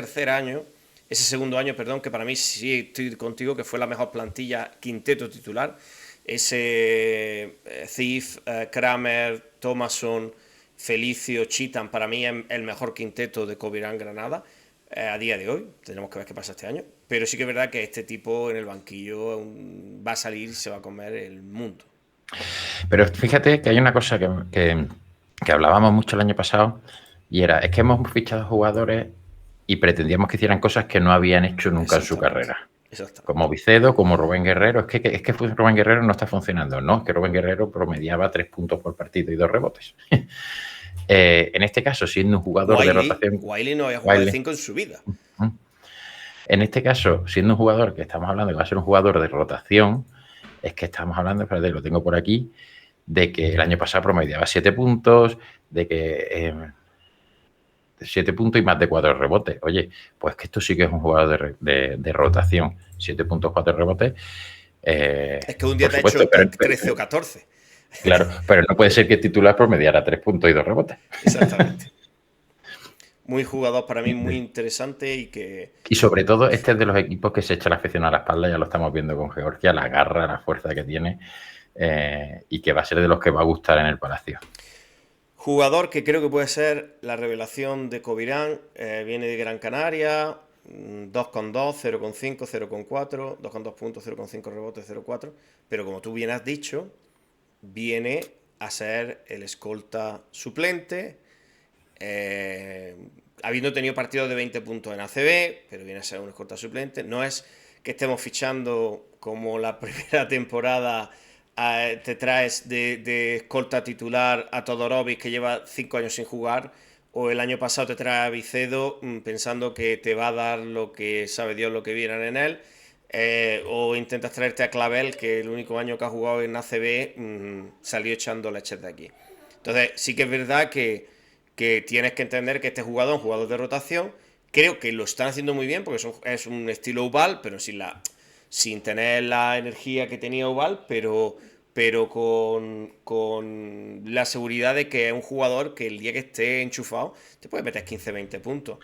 S1: segundo año, perdón, que para mí sí estoy contigo, que fue la mejor plantilla quinteto titular. Ese Thief, Kramer, Thomason, Felicio, Chitan, para mí es el mejor quinteto de Covirán Granada a día de hoy. Tenemos que ver qué pasa este año. Pero sí que es verdad que este tipo en el banquillo va a salir y se va a comer el mundo.
S2: Pero fíjate que hay una cosa que hablábamos mucho el año pasado y es que hemos fichado jugadores y pretendíamos que hicieran cosas que no habían hecho nunca en su
S1: Exactamente.
S2: carrera.
S1: Exactamente.
S2: Como Vicedo, como Rubén Guerrero. Es que Rubén Guerrero no está funcionando. No, es que Rubén Guerrero promediaba 3 puntos por partido y 2 rebotes. En este caso, siendo un jugador de rotación...
S1: Wiley no había jugado de
S2: Wiley,
S1: 5 en su vida.
S2: en este caso, siendo un jugador que estamos hablando que va a ser un jugador de rotación, es que estamos hablando, espérate, lo tengo por aquí, de que el año pasado promediaba 7 puntos, de que 7 puntos y más de 4 rebotes. Oye, pues que esto sí que es un jugador de rotación. 7 puntos, 4 rebotes.
S1: Es que un día
S2: Por
S1: te ha
S2: supuesto,
S1: hecho
S2: pero,
S1: 13 o 14.
S2: claro, pero no puede ser que el titular promediara 3 puntos y 2 rebotes.
S1: Exactamente. Muy jugador para mí, muy interesante y que...
S2: Y sobre todo, este es de los equipos que se echa la afición a la espalda, ya lo estamos viendo con Georgia, la garra, la fuerza que tiene, y que va a ser de los que va a gustar en el Palacio.
S1: Jugador que creo que puede ser la revelación de Covirán, viene de Gran Canaria, 2,2, 0,5, 0,4, 2,2 puntos, 0,5 rebotes, 0,4, pero como tú bien has dicho, viene a ser el escolta suplente, habiendo tenido partidos de 20 puntos en ACB, pero viene a ser un escolta suplente. No es que estemos fichando como la primera temporada te traes de escolta titular a Todorovic, que lleva 5 años sin jugar, o el año pasado te traes a Vicedo pensando que te va a dar lo que sabe Dios lo que vieran en él, o intentas traerte a Clavel, que el único año que ha jugado en ACB salió echando leches de aquí. Entonces sí que es verdad que tienes que entender que este jugador es un jugador de rotación. Creo que lo están haciendo muy bien porque es un estilo Ubal, pero sin tener la energía que tenía Ubal, pero con la seguridad de que es un jugador que el día que esté enchufado te puede meter 15-20 puntos.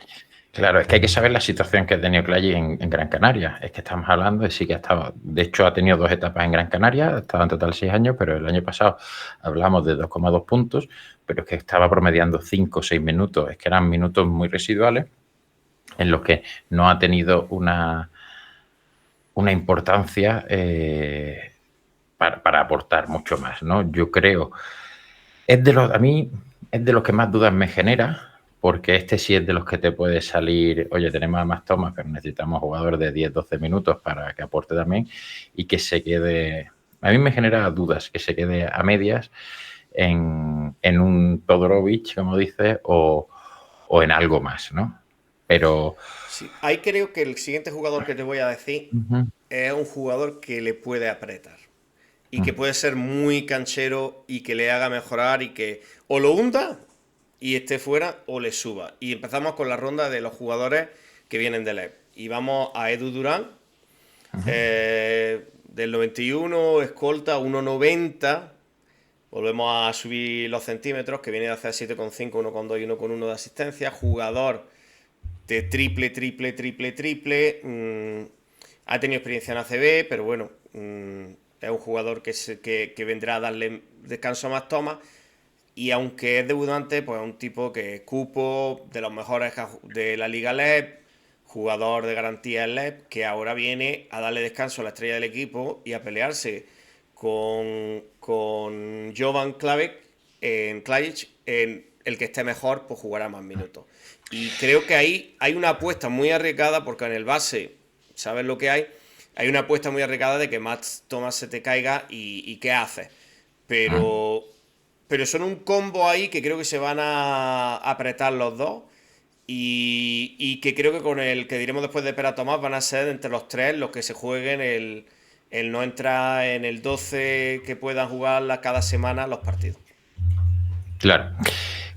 S2: Claro, es que hay que saber la situación que ha tenido Clay en Gran Canaria. Es que estamos hablando de sí que ha estado, de hecho ha tenido 2 etapas en Gran Canaria, ha estado en total 6 años, pero el año pasado hablamos de 2,2 puntos, pero es que estaba promediando 5 o 6 minutos, es que eran minutos muy residuales en los que no ha tenido una importancia para aportar mucho más, ¿no? Yo creo, a mí es de los que más dudas me genera, porque este sí es de los que te puede salir, oye, tenemos a más tomas, pero necesitamos jugadores de 10-12 minutos para que aporte también y que se quede, a mí me genera dudas, que se quede a medias en un Todorovic, como dices, o en algo más, ¿no? Pero...
S1: Sí, ahí creo que el siguiente jugador que te voy a decir
S2: Uh-huh,
S1: es un jugador que le puede apretar y que puede ser muy canchero y que le haga mejorar y que o lo hunda y esté fuera o le suba. Y empezamos con la ronda de los jugadores que vienen del EP. Y vamos a Edu Durán, del 91, escolta 1,90. Volvemos a subir los centímetros, que viene de hacer 7,5, 1,2 y 1,1 de asistencia. Jugador de triple, triple, triple, triple. Ha tenido experiencia en ACB, pero bueno, es un jugador que vendrá a darle descanso a más tomas. Y aunque es debutante, pues es un tipo que es cupo de los mejores de la Liga LEP, jugador de garantía en LEP, que ahora viene a darle descanso a la estrella del equipo y a pelearse con Jovan Klajic, en el que esté mejor, pues jugará más minutos. Y creo que ahí hay una apuesta muy arriesgada, porque en el base, ¿sabes lo que hay? Hay una apuesta muy arriesgada de que Matt Thomas se te caiga y ¿qué haces? Pero, pero son un combo ahí que creo que se van a apretar los dos. Y que creo que con el que diremos después de Pera Tomás van a ser entre los tres los que se jueguen el no entrar en el 12 que puedan jugar cada semana los partidos.
S2: claro.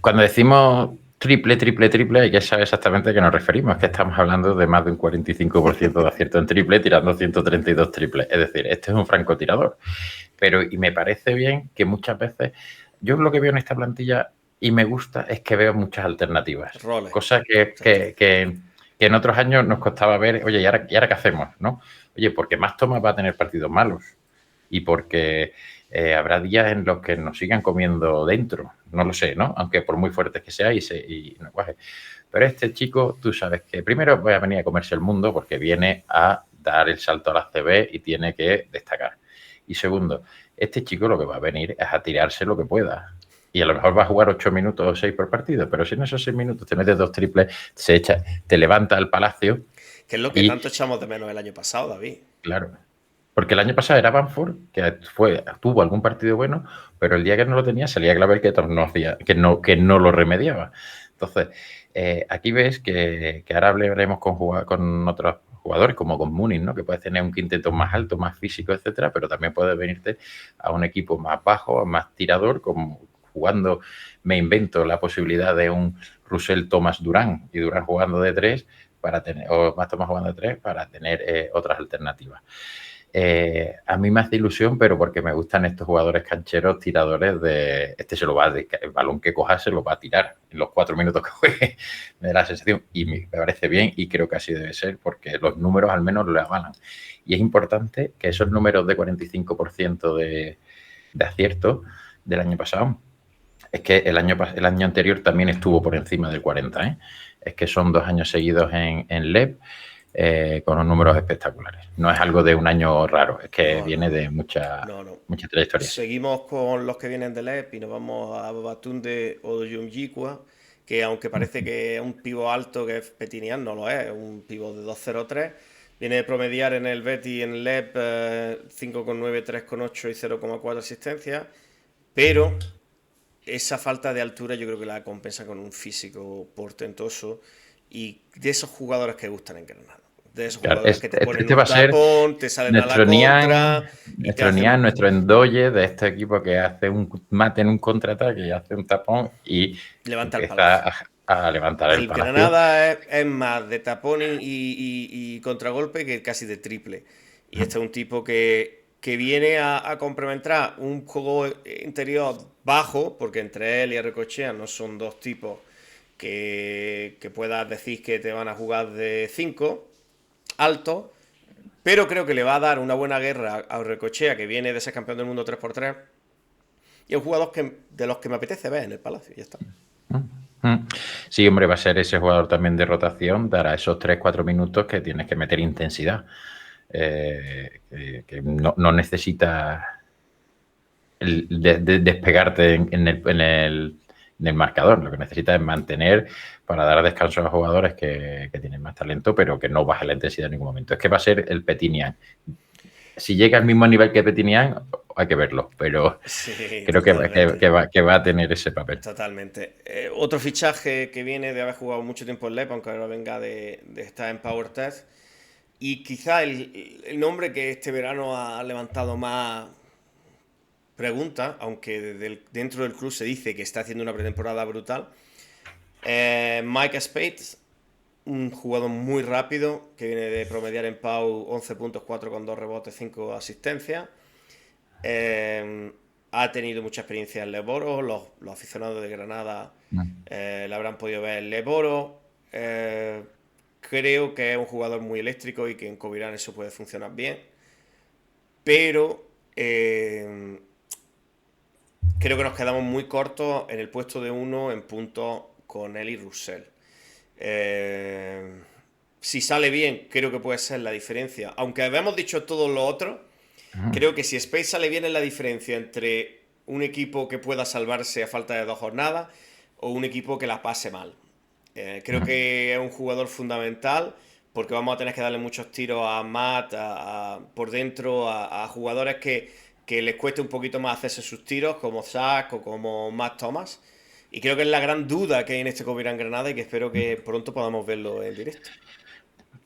S2: Cuando decimos triple, triple, triple, hay que saber exactamente a qué nos referimos. Es que estamos hablando de más de un 45% de acierto en triple, tirando 132 triples. Es decir, este es un francotirador. Pero, y me parece bien que muchas veces, yo lo que veo en esta plantilla y me gusta es que veo muchas alternativas.
S1: Roles.
S2: Cosas que en otros años nos costaba ver, oye, ¿y ahora qué hacemos? ¿No? Oye, porque más tomas va a tener partidos malos. Y porque habrá días en los que nos sigan comiendo dentro, no lo sé, ¿no? Aunque por muy fuertes que sea y no cuaje. Pero este chico, tú sabes que primero voy a venir a comerse el mundo porque viene a dar el salto a la CB y tiene que destacar. Y segundo, este chico lo que va a venir es a tirarse lo que pueda. Y a lo mejor va a jugar 8 minutos o 6 por partido, pero si en esos 6 minutos te metes 2 triples, se echa, te levanta al Palacio.
S1: Que es lo que
S2: Y,
S1: tanto echamos de menos el año pasado, David.
S2: claro, porque el año pasado era Bamford, que tuvo algún partido bueno, pero el día que no lo tenía salía Claver que no lo remediaba. Entonces, aquí ves que ahora hablaremos con otros jugadores, como con Múnich, ¿no? Que puedes tener un quinteto más alto, más físico, etcétera, pero también puedes venirte a un equipo más bajo, más tirador, como jugando, me invento la posibilidad de un Russell Thomas Durán y Durán jugando de 3 para tener, o más Thomas jugando de 3 para tener otras alternativas. A mí me hace ilusión, pero porque me gustan estos jugadores cancheros, tiradores de... el balón que coja se lo va a tirar en los 4 minutos que juegue. Me da la sensación y me parece bien y creo que así debe ser porque los números al menos lo avalan. Y es importante que esos números de 45% de acierto del año pasado, es que el año anterior también estuvo por encima del 40%, ¿eh? Es que son 2 años seguidos en LEB. Con unos números espectaculares. No es algo de un año raro, es que viene de mucha trayectoria.
S1: Seguimos con los que vienen del EP y nos vamos a Babatunde Odoyunjikwa, que aunque parece que es un pivo alto que es Petinian, no lo es un pivo de 2,03. Viene de promediar en el Betty en el LEP 5,9, 3,8 y 0,4 asistencias, pero esa falta de altura yo creo que la compensa con un físico portentoso y de esos jugadores que gustan en Granada. De esos jugadores que te ponen un tapón, te salen a la contra.
S2: Nuestro endoye de este equipo que hace un mate en un contraataque y hace un tapón y
S1: levanta el
S2: palacio. A levantar el Palacio.
S1: Granada es más de tapón y contragolpe que casi de triple. Y este es un tipo que viene a complementar un juego interior bajo, porque entre él y Recochea no son dos tipos que puedas decir que te van a jugar de 5 alto, pero creo que le va a dar una buena guerra a Recochea, que viene de ser campeón del mundo 3x3, y es un jugador de los que me apetece ver en el Palacio, y ya está.
S2: Sí, hombre, va a ser ese jugador también de rotación, dará esos 3-4 minutos que tienes que meter intensidad, que no necesitas despegarte en el marcador. Lo que necesitas es mantener para dar descanso a los jugadores que tienen más talento, pero que no baje la intensidad en ningún momento. Es que va a ser el Petinian. Si llega al mismo nivel que Petinian, hay que verlo, pero sí, creo que va a tener ese papel.
S1: Totalmente. Otro fichaje que viene de haber jugado mucho tiempo en LEP, aunque ahora venga de estar en Power Test, y quizá el nombre que este verano ha levantado más preguntas, aunque dentro del club se dice que está haciendo una pretemporada brutal, Mike Spades, un jugador muy rápido que viene de promediar en Pau 11 puntos, 4 con 2 rebotes, 5 asistencias. Ha tenido mucha experiencia en Leboro. Los aficionados de Granada le habrán podido ver en Leboro. Creo que es un jugador muy eléctrico y que en Covirán eso puede funcionar bien. Pero creo que nos quedamos muy cortos en el puesto de 1 en puntos con él y Russell. Si sale bien, creo que puede ser la diferencia. Aunque habíamos dicho todo lo otro, creo que si Space sale bien es la diferencia entre un equipo que pueda salvarse a falta de 2 jornadas o un equipo que la pase mal. Creo que es un jugador fundamental porque vamos a tener que darle muchos tiros a Matt, por dentro, a jugadores que les cueste un poquito más hacerse sus tiros, como Zach o como Matt Thomas. Y creo que es la gran duda que hay en este Covirán Granada y que espero que pronto podamos verlo en directo.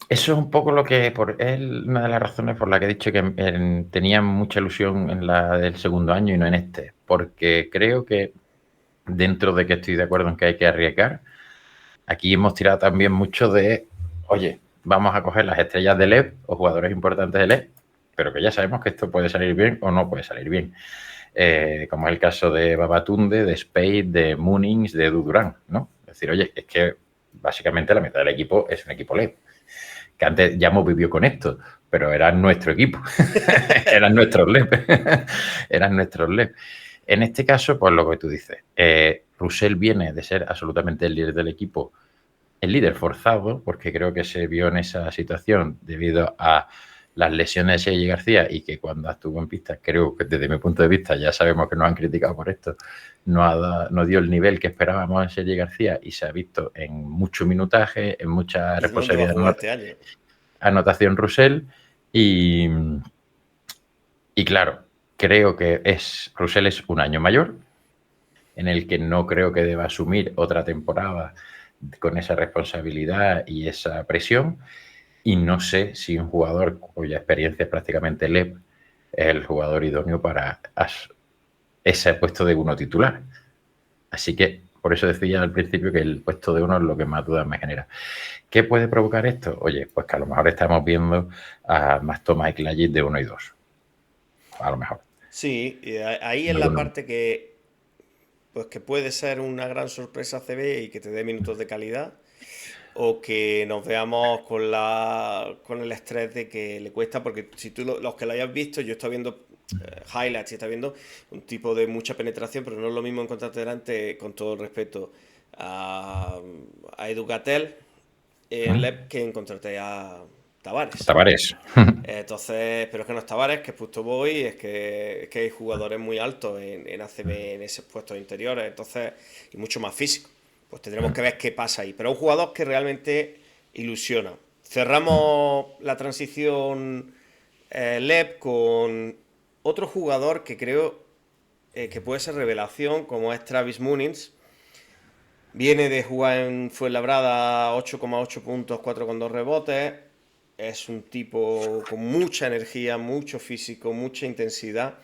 S2: Eso es un poco lo que es una de las razones por las que he dicho que tenía mucha ilusión en la del segundo año y no en este, porque creo que dentro de que estoy de acuerdo en que hay que arriesgar, aquí hemos tirado también mucho de, oye, vamos a coger las estrellas de LEP o jugadores importantes de LEP, pero que ya sabemos que esto puede salir bien o no puede salir bien. Como es el caso de Babatunde, de Spade, de Moonings, de Durán, ¿no? Es decir, oye, es que básicamente la mitad del equipo es un equipo LEP. Que antes ya hemos vivido con esto, pero eran nuestro equipo, eran nuestros LEP, eran nuestros LEP. En este caso, pues lo que tú dices, Russell viene de ser absolutamente el líder del equipo, el líder forzado, porque creo que se vio en esa situación debido a las lesiones de Sergi García y que cuando estuvo en pista, creo que desde mi punto de vista, ya sabemos que nos han criticado por esto, no dio el nivel que esperábamos en Sergi García y se ha visto en mucho minutaje, en mucha
S1: ¿Y dónde va a
S2: responsabilidad
S1: jugar este año?
S2: anotación Russell y, y claro, creo que Russell es un año mayor, en el que no creo que deba asumir otra temporada con esa responsabilidad y esa presión. Y no sé si un jugador cuya experiencia es prácticamente LEP es el jugador idóneo para ese puesto de uno titular. Así que por eso decía al principio que el puesto de uno es lo que más dudas me genera. ¿Qué puede provocar esto? Oye, pues que a lo mejor estamos viendo a más Thomas y Clayit de 1 y 2. A lo mejor.
S1: Sí, y ahí es la parte que, pues que puede ser una gran sorpresa CB y que te dé minutos de calidad, o que nos veamos con el estrés de que le cuesta, porque si tú los que lo hayas visto, yo estoy viendo highlights y está viendo un tipo de mucha penetración, pero no es lo mismo encontrarte delante, con todo el respeto, a, a Educatel en LEP que encontrarte a Tavares.
S2: Tavares.
S1: Entonces, pero es que no es Tavares, que es Pusto Boy, es que hay jugadores muy altos en ACB en esos puestos interiores, entonces, y mucho más físicos. Pues tendremos que ver qué pasa ahí. Pero un jugador que realmente ilusiona. Cerramos la transición LEP con otro jugador que creo que puede ser revelación, como es Travis Munins. Viene de jugar en Fuenlabrada 8,8 puntos, 4,2 rebotes. Es un tipo con mucha energía, mucho físico, mucha intensidad.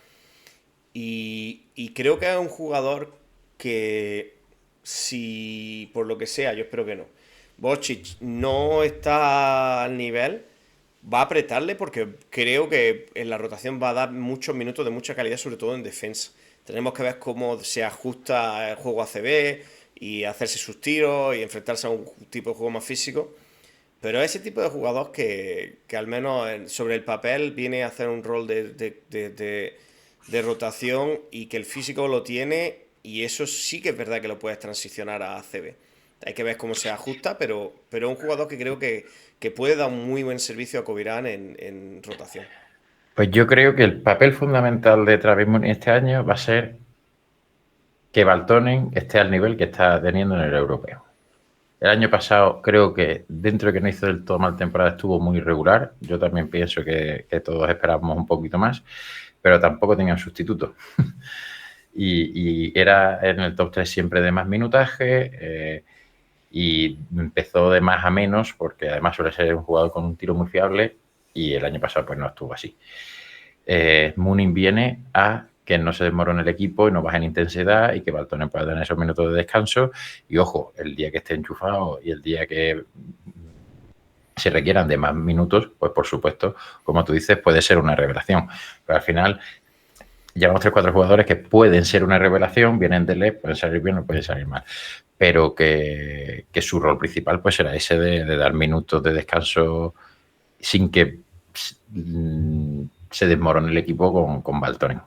S1: Y creo que es un jugador que, si por lo que sea, yo espero que no, Bocic no está al nivel, va a apretarle porque creo que en la rotación va a dar muchos minutos de mucha calidad, sobre todo en defensa. Tenemos que ver cómo se ajusta el juego ACB y hacerse sus tiros y enfrentarse a un tipo de juego más físico. Pero ese tipo de jugador que al menos sobre el papel viene a hacer un rol de rotación y que el físico lo tiene, y eso sí que es verdad que lo puedes transicionar a ACB. Hay que ver cómo se ajusta, pero un jugador que creo que puede dar un muy buen servicio a Covirán en rotación.
S2: Pues yo creo que el papel fundamental de Travis Moon este año va a ser que Valtonen esté al nivel que está teniendo en el europeo. El año pasado creo que dentro de que no hizo del todo mal temporada estuvo muy regular. Yo también pienso que todos esperábamos un poquito más, pero tampoco tenía un sustituto. y era en el top 3 siempre de más minutaje y empezó de más a menos porque además suele ser un jugador con un tiro muy fiable y el año pasado pues no estuvo así. Mooning viene a que no se desmorone el equipo y no baje en intensidad y que Valtonen pueda tener esos minutos de descanso. Y ojo, el día que esté enchufado y el día que se requieran de más minutos, pues por supuesto, como tú dices, puede ser una revelación. Pero al final llevamos 3-4 jugadores que pueden ser una revelación, vienen de LEP, pueden salir bien o pueden salir mal. Pero que su rol principal pues será ese de dar minutos de descanso sin que se desmorone el equipo con Valtonen.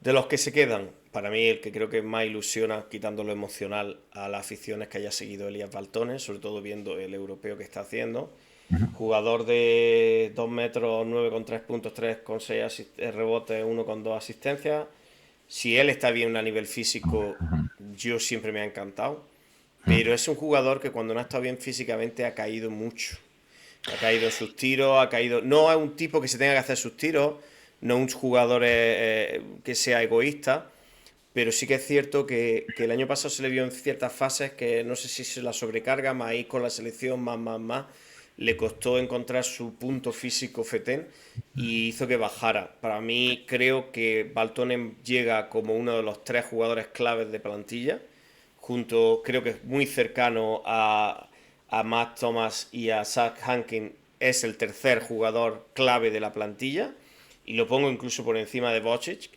S1: De los que se quedan, para mí el que creo que más ilusiona, quitando lo emocional, a la afición es que haya seguido Elías Baltones, sobre todo viendo el europeo que está haciendo. Jugador de 2 metros, 9 con 3 puntos, 3 con 6 rebotes, 1 con 2 asistencias. Si él está bien a nivel físico, yo siempre me ha encantado. Pero es un jugador que cuando no ha estado bien físicamente ha caído mucho. Ha caído en sus tiros, ha caído... No es un tipo que se tenga que hacer sus tiros, no un jugador que sea egoísta, pero sí que es cierto que el año pasado se le vio en ciertas fases que no sé si se la sobrecarga, más ahí con la selección, más, le costó encontrar su punto físico fetén y hizo que bajara. Para mí creo que Baltonen llega como uno de los 3 jugadores claves de plantilla, junto, creo que es muy cercano a Matt Thomas y a Zach Hankin, es el tercer jugador clave de la plantilla y lo pongo incluso por encima de Bocic.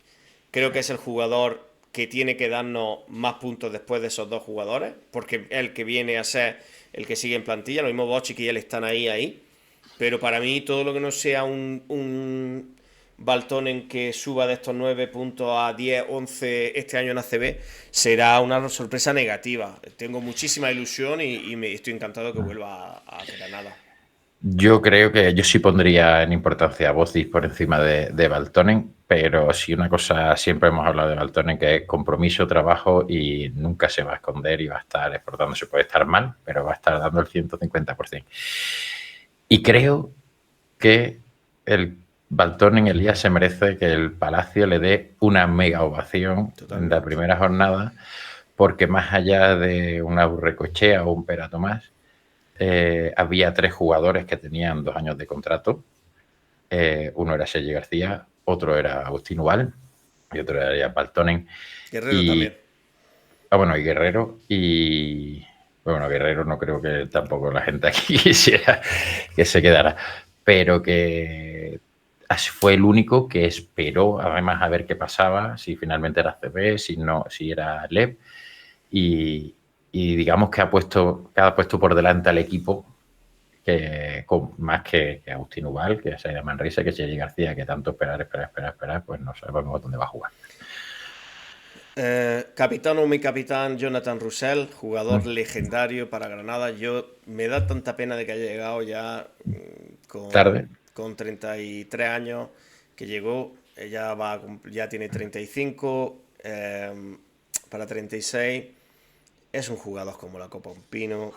S1: Creo que es el jugador que tiene que darnos más puntos después de esos 2 jugadores, porque es el que viene a ser el que sigue en plantilla. Lo mismo Bocic y él están ahí. Pero para mí todo lo que no sea un Baltonen que suba de estos 9 puntos a 10, 11 este año en ACB será una sorpresa negativa. Tengo muchísima ilusión y me estoy encantado que vuelva a Granada.
S2: Yo creo que yo sí pondría en importancia a Bozic por encima de Valtonen, pero sí una cosa, siempre hemos hablado de Valtonen, que es compromiso, trabajo y nunca se va a esconder y va a estar exportándose. Puede estar mal, pero va a estar dando el 150%. Y creo que el Valtonen Elías se merece que el Palacio le dé una mega ovación en la
S1: Totalmente.
S2: primera jornada, porque más allá de una Urrecochea o un Pera Tomás, había 3 jugadores que tenían 2 años de contrato. Uno era Sergi García, otro era Agustín Ubal y otro era Baltonen.
S1: Guerrero
S2: Y,
S1: también.
S2: bueno, y Guerrero. Y bueno, Guerrero no creo que tampoco la gente aquí quisiera que se quedara, pero que fue el único que esperó además a ver qué pasaba, si finalmente era CB, si no, si era LEP, y, y digamos que ha puesto por delante al equipo más que Agustín Ubal, que Saida Manresa, que Sergi García, que tanto esperar, pues no sabemos dónde va a jugar.
S1: Capitán o mi capitán Jonathan Roussel, jugador
S2: Mm.
S1: legendario para Granada. Me da tanta pena de que haya llegado ya
S2: Tarde.
S1: con 33 años, que llegó, ya tiene 35, para 36. Es un jugador como la Copa Un Pino.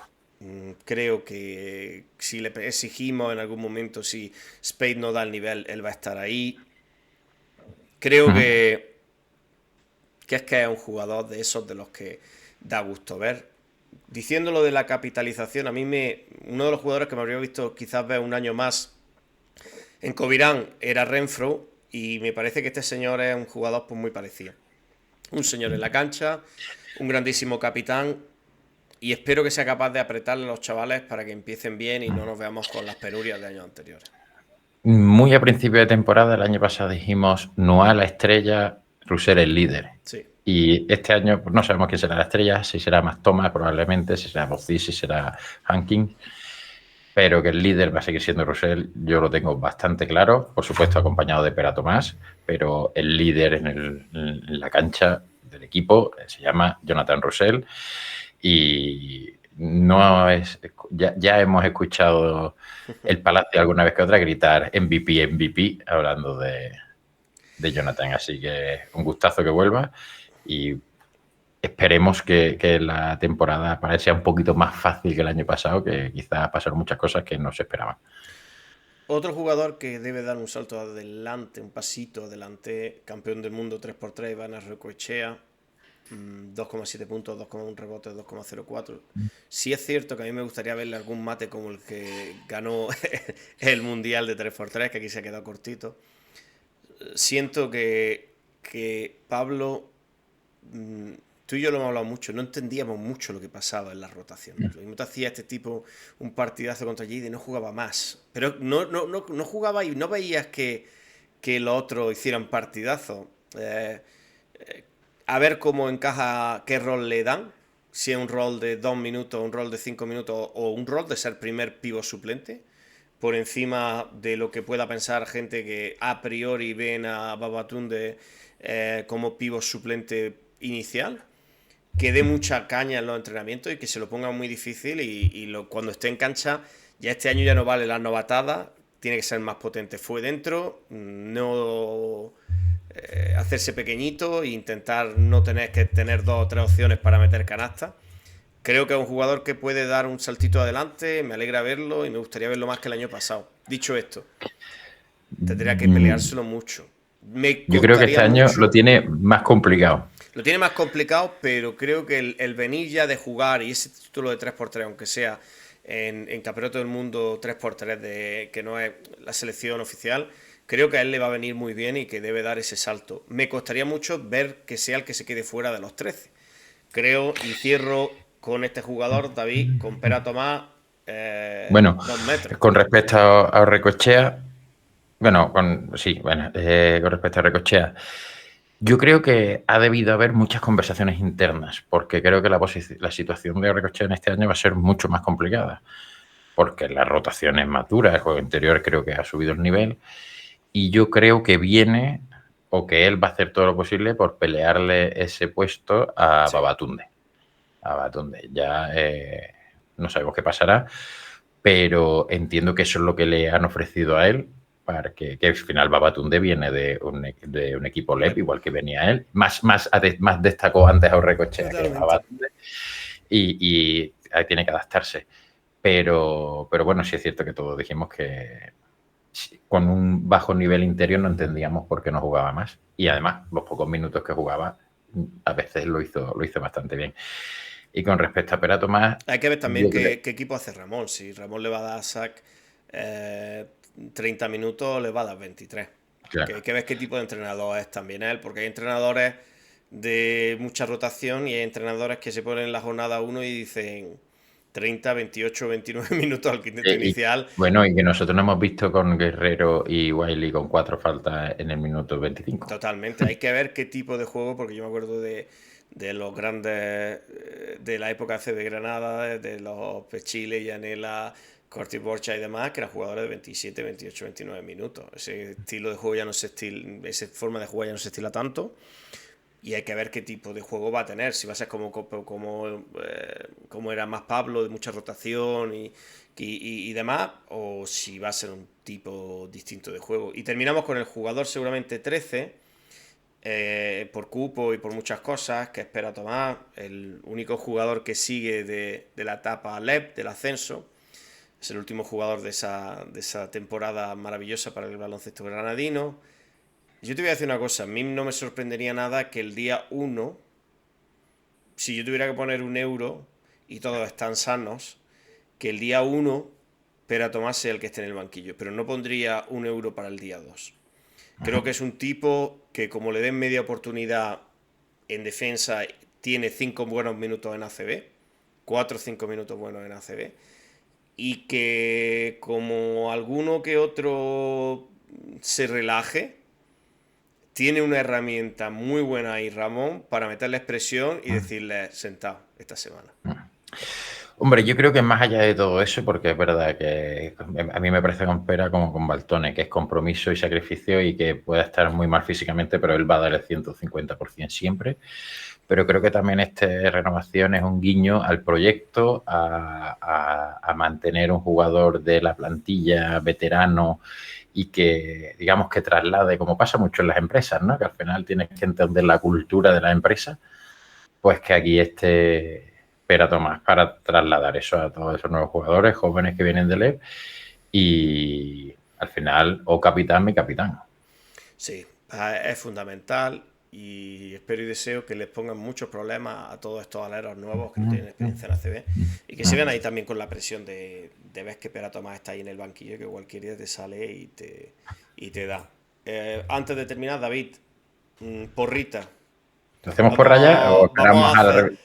S1: Creo que si le exigimos en algún momento, si Spade no da el nivel, él va a estar ahí. Creo
S2: Mm.
S1: que es un jugador de esos de los que da gusto ver. Diciendo lo de la capitalización, uno de los jugadores que me habría visto quizás ver un año más en Covirán era Renfro, y me parece que este señor es un jugador pues muy parecido. Un señor en la cancha, un grandísimo capitán, y espero que sea capaz de apretarle a los chavales para que empiecen bien y no nos veamos con las penurias de años anteriores.
S2: Muy a principio de temporada, el año pasado dijimos Noah la estrella, Russer el líder.
S1: Sí.
S2: Y este año pues, no sabemos quién será la estrella, si será más Thomas probablemente, si será Bozzi, si será Hanking, pero que el líder va a seguir siendo Russell, yo lo tengo bastante claro, por supuesto acompañado de Pera Tomás, pero el líder en la cancha del equipo se llama Jonathan Russell y no es, ya hemos escuchado el Palacio alguna vez que otra gritar MVP, MVP, hablando de Jonathan, así que un gustazo que vuelva y esperemos que la temporada para él sea un poquito más fácil que el año pasado, que quizás pasaron muchas cosas que no se esperaban.
S1: Otro jugador que debe dar un salto adelante, un pasito adelante, campeón del mundo 3x3, Iván Arrocoechea, 2,7 puntos, 2,1 rebotes, 2,04. Sí es cierto que a mí me gustaría verle algún mate como el que ganó el Mundial de 3x3, que aquí se ha quedado cortito. Siento que Pablo, tú y yo lo hemos hablado mucho, no entendíamos mucho lo que pasaba en las rotaciones. Lo mismo te hacía este tipo un partidazo contra Gide y no jugaba más. Pero no jugaba y no veías que los otros hicieran partidazo. A ver cómo encaja, qué rol le dan. Si es un rol de 2 minutos, un rol de 5 minutos o un rol de ser primer pivo suplente. Por encima de lo que pueda pensar gente que a priori ven a Babatunde como pivo suplente inicial, que dé mucha caña en los entrenamientos y que se lo ponga muy difícil cuando esté en cancha, ya este año ya no vale las novatadas, tiene que ser más potente. Fue dentro, no hacerse pequeñito e intentar no tener que tener 2 o 3 opciones para meter canasta. Creo que es un jugador que puede dar un saltito adelante, me alegra verlo y me gustaría verlo más que el año pasado. Dicho esto, tendría que peleárselo mucho. Me
S2: Yo creo que este
S1: costaría
S2: año lo
S1: mucho.
S2: tiene más complicado.
S1: Lo tiene más complicado, pero creo que el venir ya de jugar y ese título de 3x3, aunque sea en Campeonato del Mundo 3x3, que no es la selección oficial, creo que a él le va a venir muy bien y que debe dar ese salto. Me costaría mucho ver que sea el que se quede fuera de los 13. Creo, y cierro con este jugador, David, con Pera Tomás,
S2: Bueno,
S1: 2 metros.
S2: con respecto a Recochea, bueno, con respecto a Recochea, yo creo que ha debido haber muchas conversaciones internas, porque creo que la situación de Recochea en este año va a ser mucho más complicada, porque la rotación es más dura, el juego interior creo que ha subido el nivel, y yo creo que viene, o que él va a hacer todo lo posible por pelearle ese puesto a
S1: Sí.
S2: Babatunde. Ya no sabemos qué pasará, pero entiendo que eso es lo que le han ofrecido a él, para que al final Babatunde viene de un equipo LEP, igual que venía él. Más destacó antes a Urrecochea que
S1: Totalmente.
S2: Babatunde, y ahí tiene que adaptarse. Pero bueno, sí es cierto que todos dijimos que con un bajo nivel interior no entendíamos por qué no jugaba más. Y además, los pocos minutos que jugaba, a veces lo hizo bastante bien. Y con respecto a Pera Tomás,
S1: Hay que ver también
S2: yo creo...
S1: qué equipo hace Ramón. Si Ramón le va a dar a Sack 30 minutos, le va a dar 23. Que
S2: Claro.
S1: hay que ver qué tipo de entrenador es también él, porque hay entrenadores de mucha rotación y hay entrenadores que se ponen en la jornada uno y dicen 30, 28, 29 minutos al quinteto inicial.
S2: Bueno, y que nosotros no hemos visto con Guerrero y Wiley con 4 faltas en el minuto 25.
S1: Totalmente, hay que ver qué tipo de juego, porque yo me acuerdo de los grandes de la época de Granada, de los Pechile, Yanela, Corti Borcha y demás, que eran jugadores de 27, 28, 29 minutos. Ese estilo de juego ya no se estila, esa forma de jugar ya no se estila tanto. Y hay que ver qué tipo de juego va a tener. Si va a ser como era más Pablo, de mucha rotación y demás, o si va a ser un tipo distinto de juego. Y terminamos con el jugador seguramente 13, por cupo y por muchas cosas, que espera Tomás, el único jugador que sigue de la etapa LEP, del ascenso. Es el último jugador de esa temporada maravillosa para el baloncesto granadino. Yo te voy a decir una cosa, a mí no me sorprendería nada que el día 1, si yo tuviera que poner 1 euro y todos están sanos, que el día 1 Pera Tomás sea el que esté en el banquillo, pero no pondría 1 euro para el día 2. Creo que es un tipo que como le den media oportunidad en defensa, tiene 5 buenos minutos en ACB, 4 o 5 minutos buenos en ACB, y que como alguno que otro se relaje, tiene una herramienta muy buena ahí Ramón para meterle expresión y decirle sentado esta semana.
S2: Hombre, yo creo que más allá de todo eso, porque es verdad que a mí me parece con Pera como con Baltone, que es compromiso y sacrificio y que puede estar muy mal físicamente, pero él va a dar el 150% siempre. Pero creo que también esta renovación es un guiño al proyecto, a mantener un jugador de la plantilla veterano y que, digamos, que traslade, como pasa mucho en las empresas, ¿no? Que al final tienes que entender la cultura de la empresa, pues que aquí Pera Tomás para trasladar eso a todos esos nuevos jugadores jóvenes que vienen del EP y al final, o capitán, mi capitán.
S1: Sí, es fundamental y espero y deseo que les pongan muchos problemas a todos estos aleros nuevos que no tienen experiencia en ACB y que se vean ahí también con la presión de ver que Pera Tomás está ahí en el banquillo, que cualquier día te sale y te da. Antes de terminar, David, porrita.
S2: ¿Lo hacemos por raya o
S1: Vamos
S2: esperamos
S1: a hacer,
S2: o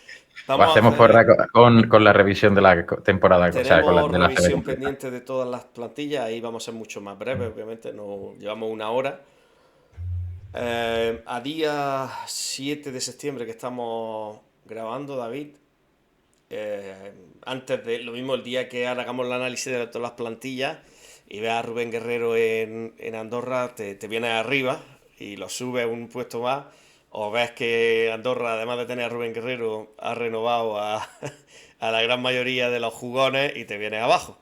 S1: vamos a
S2: hacemos
S1: hacer,
S2: con la revisión de la temporada, o sea,
S1: tenemos
S2: de la CB
S1: revisión
S2: completa?
S1: pendiente de todas las plantillas, ahí vamos a ser mucho más breves, obviamente, no llevamos 1 hora. A día 7 de septiembre que estamos grabando, David, antes de lo mismo el día que ahora hagamos el análisis de todas las plantillas y veas a Rubén Guerrero en Andorra, te vienes arriba y lo subes un puesto más, o ves que Andorra, además de tener a Rubén Guerrero, ha renovado a la gran mayoría de los jugones y te vienes abajo.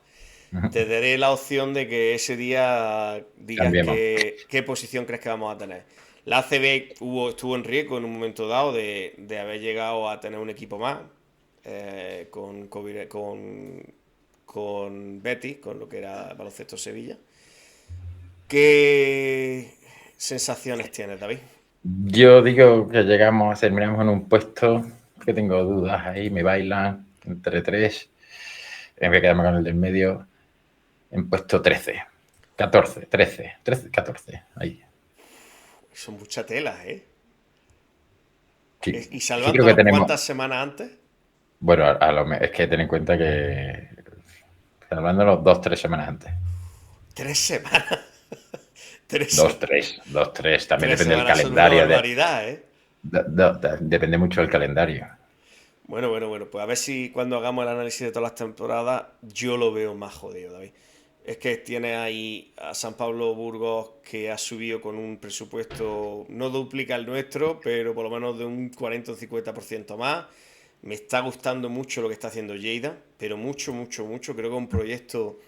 S1: Te daré la opción de que ese día digas
S2: Cambiemos.
S1: qué posición crees que vamos a tener. La ACB estuvo en riesgo en un momento dado de haber llegado a tener un equipo más, con Betis, con lo que era Baloncesto Sevilla. ¿Qué sensaciones tienes, David?
S2: Yo digo que terminamos en un puesto que tengo dudas ahí, me bailan entre tres. Tengo que quedarme con el del medio en puesto 13, 14, 13, 13, 14, ahí.
S1: Son mucha tela, ¿eh?
S2: Sí,
S1: Y
S2: sí creo que
S1: salvándonos
S2: tenemos.
S1: cuántas semanas antes.
S2: Bueno, es que ten en cuenta que hablando los 2, 3 semanas antes.
S1: 3 semanas. tres,
S2: Dos, tres, dos, tres. También
S1: tres
S2: depende del
S1: semanas son una
S2: calendario.
S1: barbaridad, ¿eh?
S2: Depende mucho del calendario.
S1: Bueno, pues a ver si cuando hagamos el análisis de todas las temporadas yo lo veo más jodido, David. Es que tiene ahí a San Pablo Burgos que ha subido con un presupuesto, no duplica el nuestro, pero por lo menos de un 40 o 50% más. Me está gustando mucho lo que está haciendo Lleida, pero mucho, mucho, mucho. Creo que es un proyecto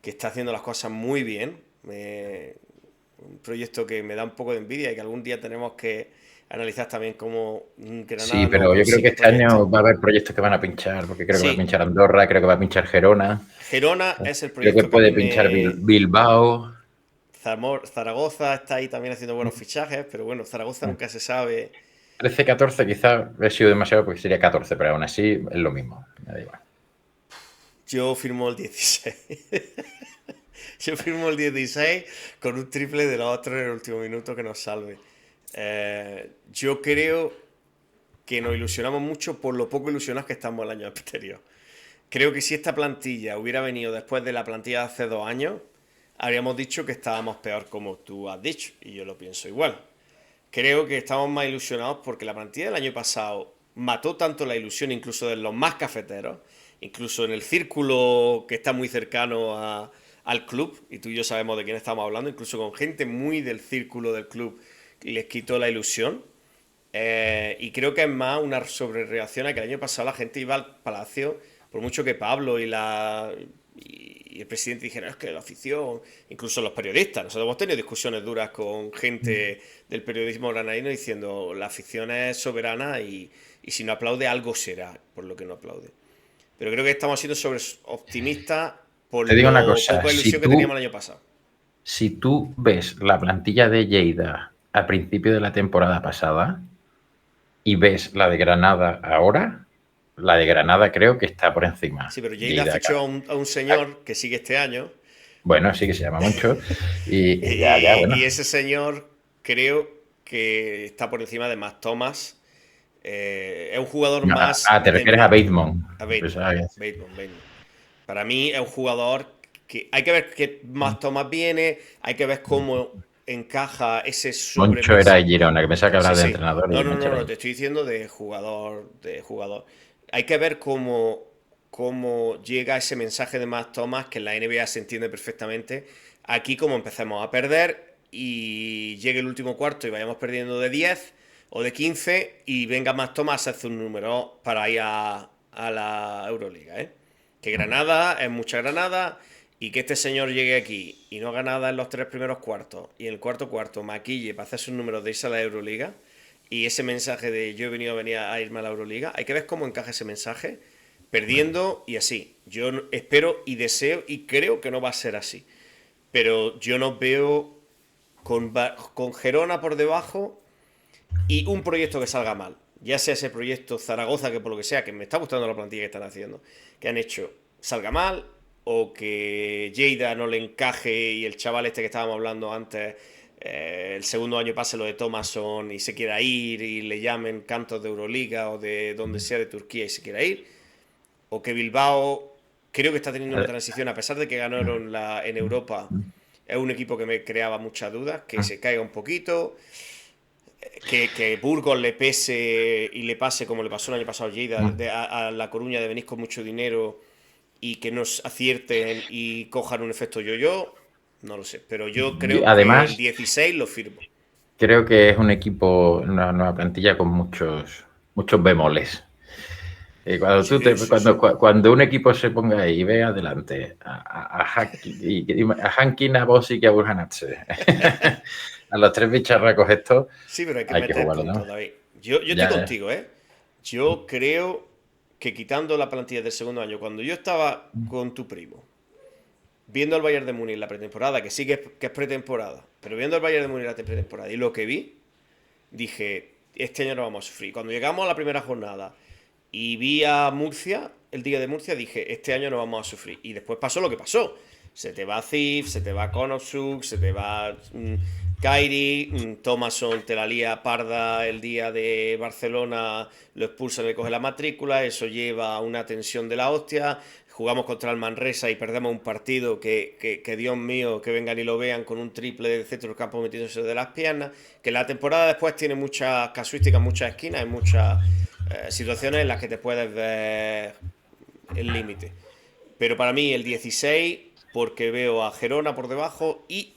S1: que está haciendo las cosas muy bien. Un proyecto que me da un poco de envidia y que algún día tenemos que analizar también cómo
S2: Sí,
S1: Granada no
S2: pero yo creo que
S1: consigue
S2: este año
S1: proyectos.
S2: va a haber proyectos que van a pinchar, porque creo que va a
S1: Sí,
S2: pinchar Andorra, creo que va a pinchar Gerona,
S1: Gerona es el
S2: creo que
S1: proyecto que a mí
S2: puede pinchar
S1: me...
S2: Bilbao.
S1: Zaragoza está ahí también haciendo buenos fichajes, pero bueno, Zaragoza nunca se sabe.
S2: 13, 14 quizás he sido demasiado porque sería 14, pero aún así es lo mismo. Me da igual.
S1: Yo firmo el 16. Yo firmo el 16 con un triple de los otros en el último minuto que nos salve. Yo creo que nos ilusionamos mucho por lo poco ilusionados que estamos el año anterior. Creo que si esta plantilla hubiera venido después de la plantilla de hace 2 años, habríamos dicho que estábamos peor como tú has dicho, y yo lo pienso igual. Creo que estamos más ilusionados porque la plantilla del año pasado mató tanto la ilusión, incluso de los más cafeteros, incluso en el círculo que está muy cercano al club, y tú y yo sabemos de quién estamos hablando, incluso con gente muy del círculo del club, les quitó la ilusión. Y creo que es más una sobrereacción a que el año pasado la gente iba al Palacio, por mucho que Pablo y el presidente dijeran, es que la afición, incluso los periodistas, nosotros hemos tenido discusiones duras con gente del periodismo granadino diciendo la afición es soberana y si no aplaude algo será por lo que no aplaude. Pero creo que estamos siendo sobre optimistas por
S2: Te digo una
S1: lo
S2: cosa,
S1: poca ilusión que teníamos el año pasado.
S2: si tú ves la plantilla de Lleida a principio de la temporada pasada y ves la de Granada ahora, la de Granada creo que está por encima.
S1: Sí, pero Lleida
S2: Lleida,
S1: fichó a un señor que sigue este año.
S2: bueno, sí que se llama mucho. Y ya,
S1: Y
S2: bueno.
S1: ese señor creo que está por encima de Matt Thomas. Es un jugador
S2: No,
S1: más
S2: te
S1: de
S2: refieres a
S1: medio.
S2: Bateman.
S1: A Bateman.
S2: Pensaba que
S1: Bateman. Para mí es un jugador que hay que ver qué Matt Thomas viene, hay que ver cómo encaja ese
S2: Moncho era de
S1: sobremensaje.
S2: Girona, que pensaba que
S1: Sí,
S2: hablaba de
S1: sí.
S2: entrenador
S1: No,
S2: y
S1: no,
S2: Moncho
S1: no,
S2: era
S1: no,
S2: de
S1: te
S2: allí.
S1: estoy diciendo de jugador, de jugador. Hay que ver cómo llega ese mensaje de Matt Thomas, que en la NBA se entiende perfectamente. Aquí como empecemos a perder y llegue el último cuarto y vayamos perdiendo de 10 o de 15 y venga Matt Thomas a hacer un número para ir a la Euroliga, ¿eh? Que Granada es mucha Granada y que este señor llegue aquí y no haga nada en los 3 primeros cuartos y en el cuarto cuarto maquille para hacerse un número de irse a la Euroliga y ese mensaje de yo he venido a irme a la Euroliga, hay que ver cómo encaja ese mensaje perdiendo y así. Yo espero y deseo y creo que no va a ser así. Pero yo no veo con Gerona por debajo y un proyecto que salga mal. Ya sea ese proyecto Zaragoza, que por lo que sea, que me está gustando la plantilla que están haciendo, que han hecho, salga mal, o que Lleida no le encaje y el chaval este que estábamos hablando antes, el segundo año pase lo de Thomason y se quiera ir y le llamen cantos de Euroliga o de donde sea de Turquía y se quiera ir, o que Bilbao creo que está teniendo una transición, a pesar de que ganaron en Europa, es un equipo que me creaba muchas dudas, que se caiga un poquito, que Burgos le pese y le pase como le pasó el año pasado a Lleida, a La Coruña de venir con mucho dinero y que nos acierten y cojan un efecto yo-yo, no lo sé, pero yo creo que el
S2: Además,
S1: 16 lo firmo.
S2: creo que es un equipo, una nueva plantilla con muchos bemoles.
S1: Sí, sí, sí.
S2: Cuando un equipo se ponga ahí y ve adelante a Hankin, a Bossi y a Burhanatse, a los tres bicharracos estos,
S1: Sí, pero hay que
S2: hay que
S1: meter
S2: jugarlo,
S1: puntos,
S2: ¿no?
S1: David. Yo estoy
S2: Ya,
S1: contigo, ¿eh? Yo creo que quitando la plantilla del segundo año, cuando yo estaba con tu primo, viendo al Bayern de Múnich la pretemporada, que sí que es pretemporada, pero viendo al Bayern de Múnich la pretemporada y lo que vi, dije, este año no vamos a sufrir. Cuando llegamos a la primera jornada y vi a Murcia, el día de Murcia, dije, este año no vamos a sufrir. Y después pasó lo que pasó. Se te va Zif, se te va Konosuk, se te va Kairi, Thomason te la lía parda el día de Barcelona, lo expulsan, le coge la matrícula, eso lleva a una tensión de la hostia. Jugamos contra el Manresa y perdemos un partido que Dios mío, que vengan y lo vean con un triple de centro del campo metiéndose de las piernas. Que la temporada después tiene muchas casuísticas, muchas esquinas y muchas situaciones en las que te puedes ver el límite. Pero para mí el 16, porque veo a Gerona por debajo y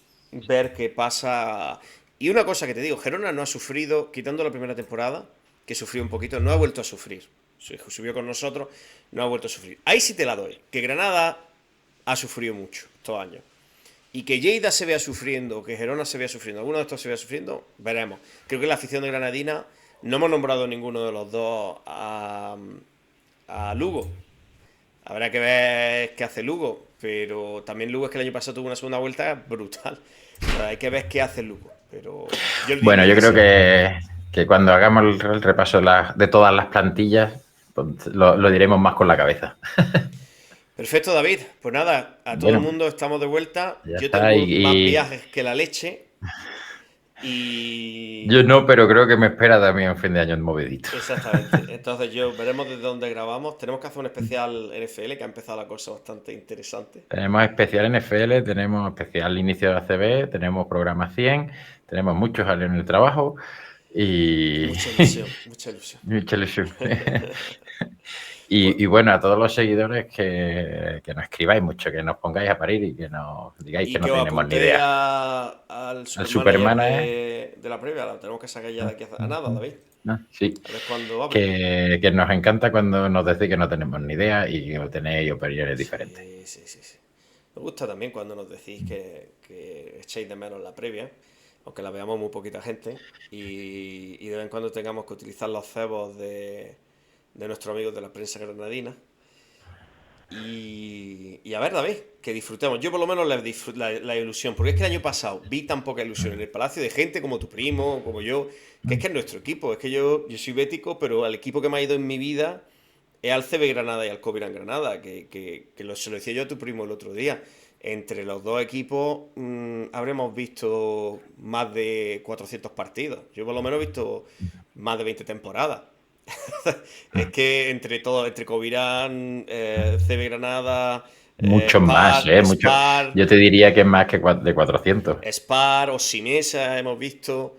S1: ver qué pasa. Y una cosa que te digo, Gerona no ha sufrido, quitando la primera temporada, que sufrió un poquito, no ha vuelto a sufrir. subió con nosotros, no ha vuelto a sufrir. Ahí sí te la doy, que Granada ha sufrido mucho estos años. Y que Lleida se vea sufriendo, que Gerona se vea sufriendo, alguno de estos se vea sufriendo, veremos. Creo que la afición de Granadina, no hemos nombrado ninguno de los dos a Lugo. Habrá que ver qué hace Lugo, pero también Lugo es que el año pasado tuvo una segunda vuelta brutal. O sea, hay que ver qué hace Lugo. Pero
S2: bueno, yo creo que cuando hagamos el repaso de todas las plantillas, pues lo diremos más con la cabeza.
S1: Perfecto, David. Pues nada, a todo el mundo estamos de vuelta. Yo tengo más viajes que la leche. Y...
S2: Yo no, pero creo que me espera también un fin de año movidito.
S1: Exactamente. Entonces veremos desde dónde grabamos. Tenemos que hacer un especial NFL, que ha empezado la cosa bastante interesante.
S2: Tenemos especial NFL, tenemos especial inicio de ACB, tenemos programa 100, tenemos muchos jaleo en el trabajo y...
S1: Mucha ilusión, mucha ilusión.
S2: Mucha ilusión. Y bueno, a todos los seguidores que nos escribáis mucho, que nos pongáis a parir y que nos digáis que no tenemos ni idea.
S1: Al Superman de la previa, la tenemos que sacar ya de aquí a nada, David.
S2: Sí.
S1: A ver cuándo
S2: que nos encanta cuando nos decís que no tenemos ni idea y que tenéis opiniones diferentes.
S1: Sí. Me gusta también cuando nos decís que echéis de menos la previa, aunque la veamos muy poquita gente, y de vez en cuando tengamos que utilizar los cebos de nuestros amigos de la prensa granadina. Y a ver, David, que disfrutemos. Yo por lo menos la ilusión, porque es que el año pasado vi tan poca ilusión en el Palacio de gente como tu primo, como yo, que es nuestro equipo. Es que yo soy bético, pero al equipo que me ha ido en mi vida es al CB Granada y al Covirán Granada, se lo decía yo a tu primo el otro día. Entre los dos equipos habremos visto más de 400 partidos. Yo por lo menos he visto más de 20 temporadas. Es que entre todo, entre Covirán, CB Granada,
S2: mucho más, mucho. Yo te diría que es más que de 400.
S1: Spar o Simesa hemos visto,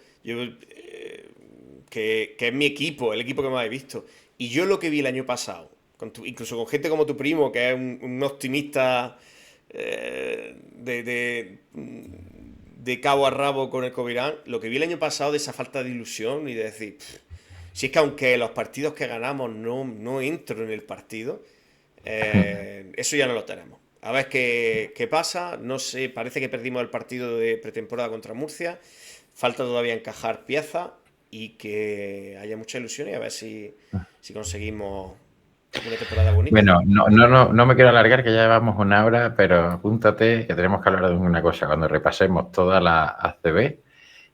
S1: que es mi equipo, el equipo que más he visto. Y yo lo que vi el año pasado, incluso con gente como tu primo, que es un optimista de cabo a rabo con el Covirán, lo que vi el año pasado de esa falta de ilusión y de decir, si es que aunque los partidos que ganamos no entro en el partido, eso ya no lo tenemos. A ver qué pasa. No sé, parece que perdimos el partido de pretemporada contra Murcia. Falta todavía encajar piezas y que haya mucha ilusión y a ver si conseguimos una temporada bonita.
S2: Bueno, no me quiero alargar, que ya llevamos una hora, pero apúntate que tenemos que hablar de una cosa cuando repasemos toda la ACB,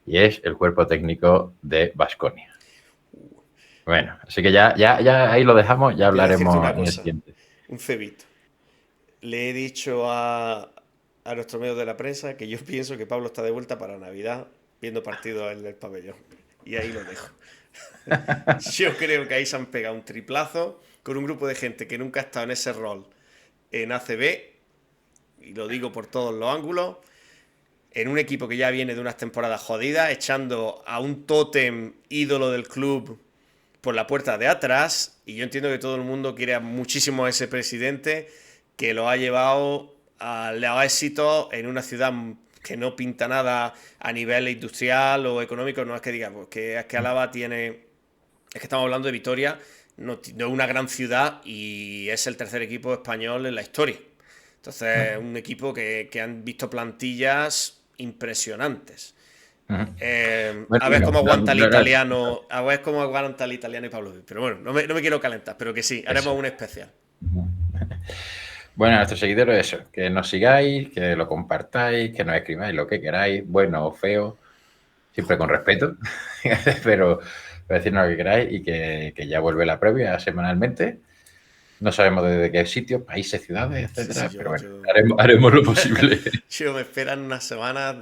S2: y es el cuerpo técnico de Baskonia. Bueno, así que ya ahí lo dejamos, ya hablaremos en el siguiente.
S1: Un cebito. Le he dicho a nuestro medio de la prensa que yo pienso que Pablo está de vuelta para Navidad viendo partidos en el pabellón. Y ahí lo dejo. Yo creo que ahí se han pegado un triplazo con un grupo de gente que nunca ha estado en ese rol en ACB, y lo digo por todos los ángulos, en un equipo que ya viene de unas temporadas jodidas, echando a un tótem ídolo del club por la puerta de atrás, y yo entiendo que todo el mundo quiere muchísimo a ese presidente que lo ha llevado al éxito en una ciudad que no pinta nada a nivel industrial o económico. No es que diga, porque es que Álava tiene... Es que estamos hablando de Vitoria, no es una gran ciudad y es el tercer equipo español en la historia. Entonces, un equipo que han visto plantillas impresionantes. A ver cómo aguanta el italiano. A ver cómo aguanta el italiano y Pablo. Pero bueno, no me quiero calentar, pero que sí, haremos un especial.
S2: Bueno, a nuestros seguidores eso, que nos sigáis, que lo compartáis, que nos escribáis lo que queráis, bueno o feo, siempre con respeto, pero decirnos lo que queráis, y que ya vuelve la previa semanalmente. No sabemos desde qué sitios, países, ciudades, etcétera, pero bueno, haremos lo posible.
S1: Yo me esperan unas semanas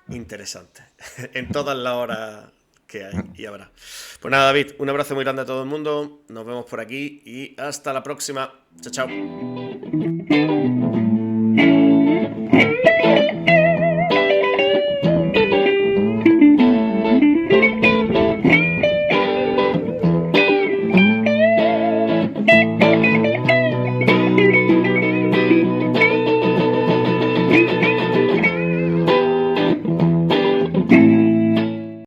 S1: interesantes en todas las horas que hay y habrá. Pues nada, David, un abrazo muy grande a todo el mundo. Nos vemos por aquí y hasta la próxima. Chao, chao.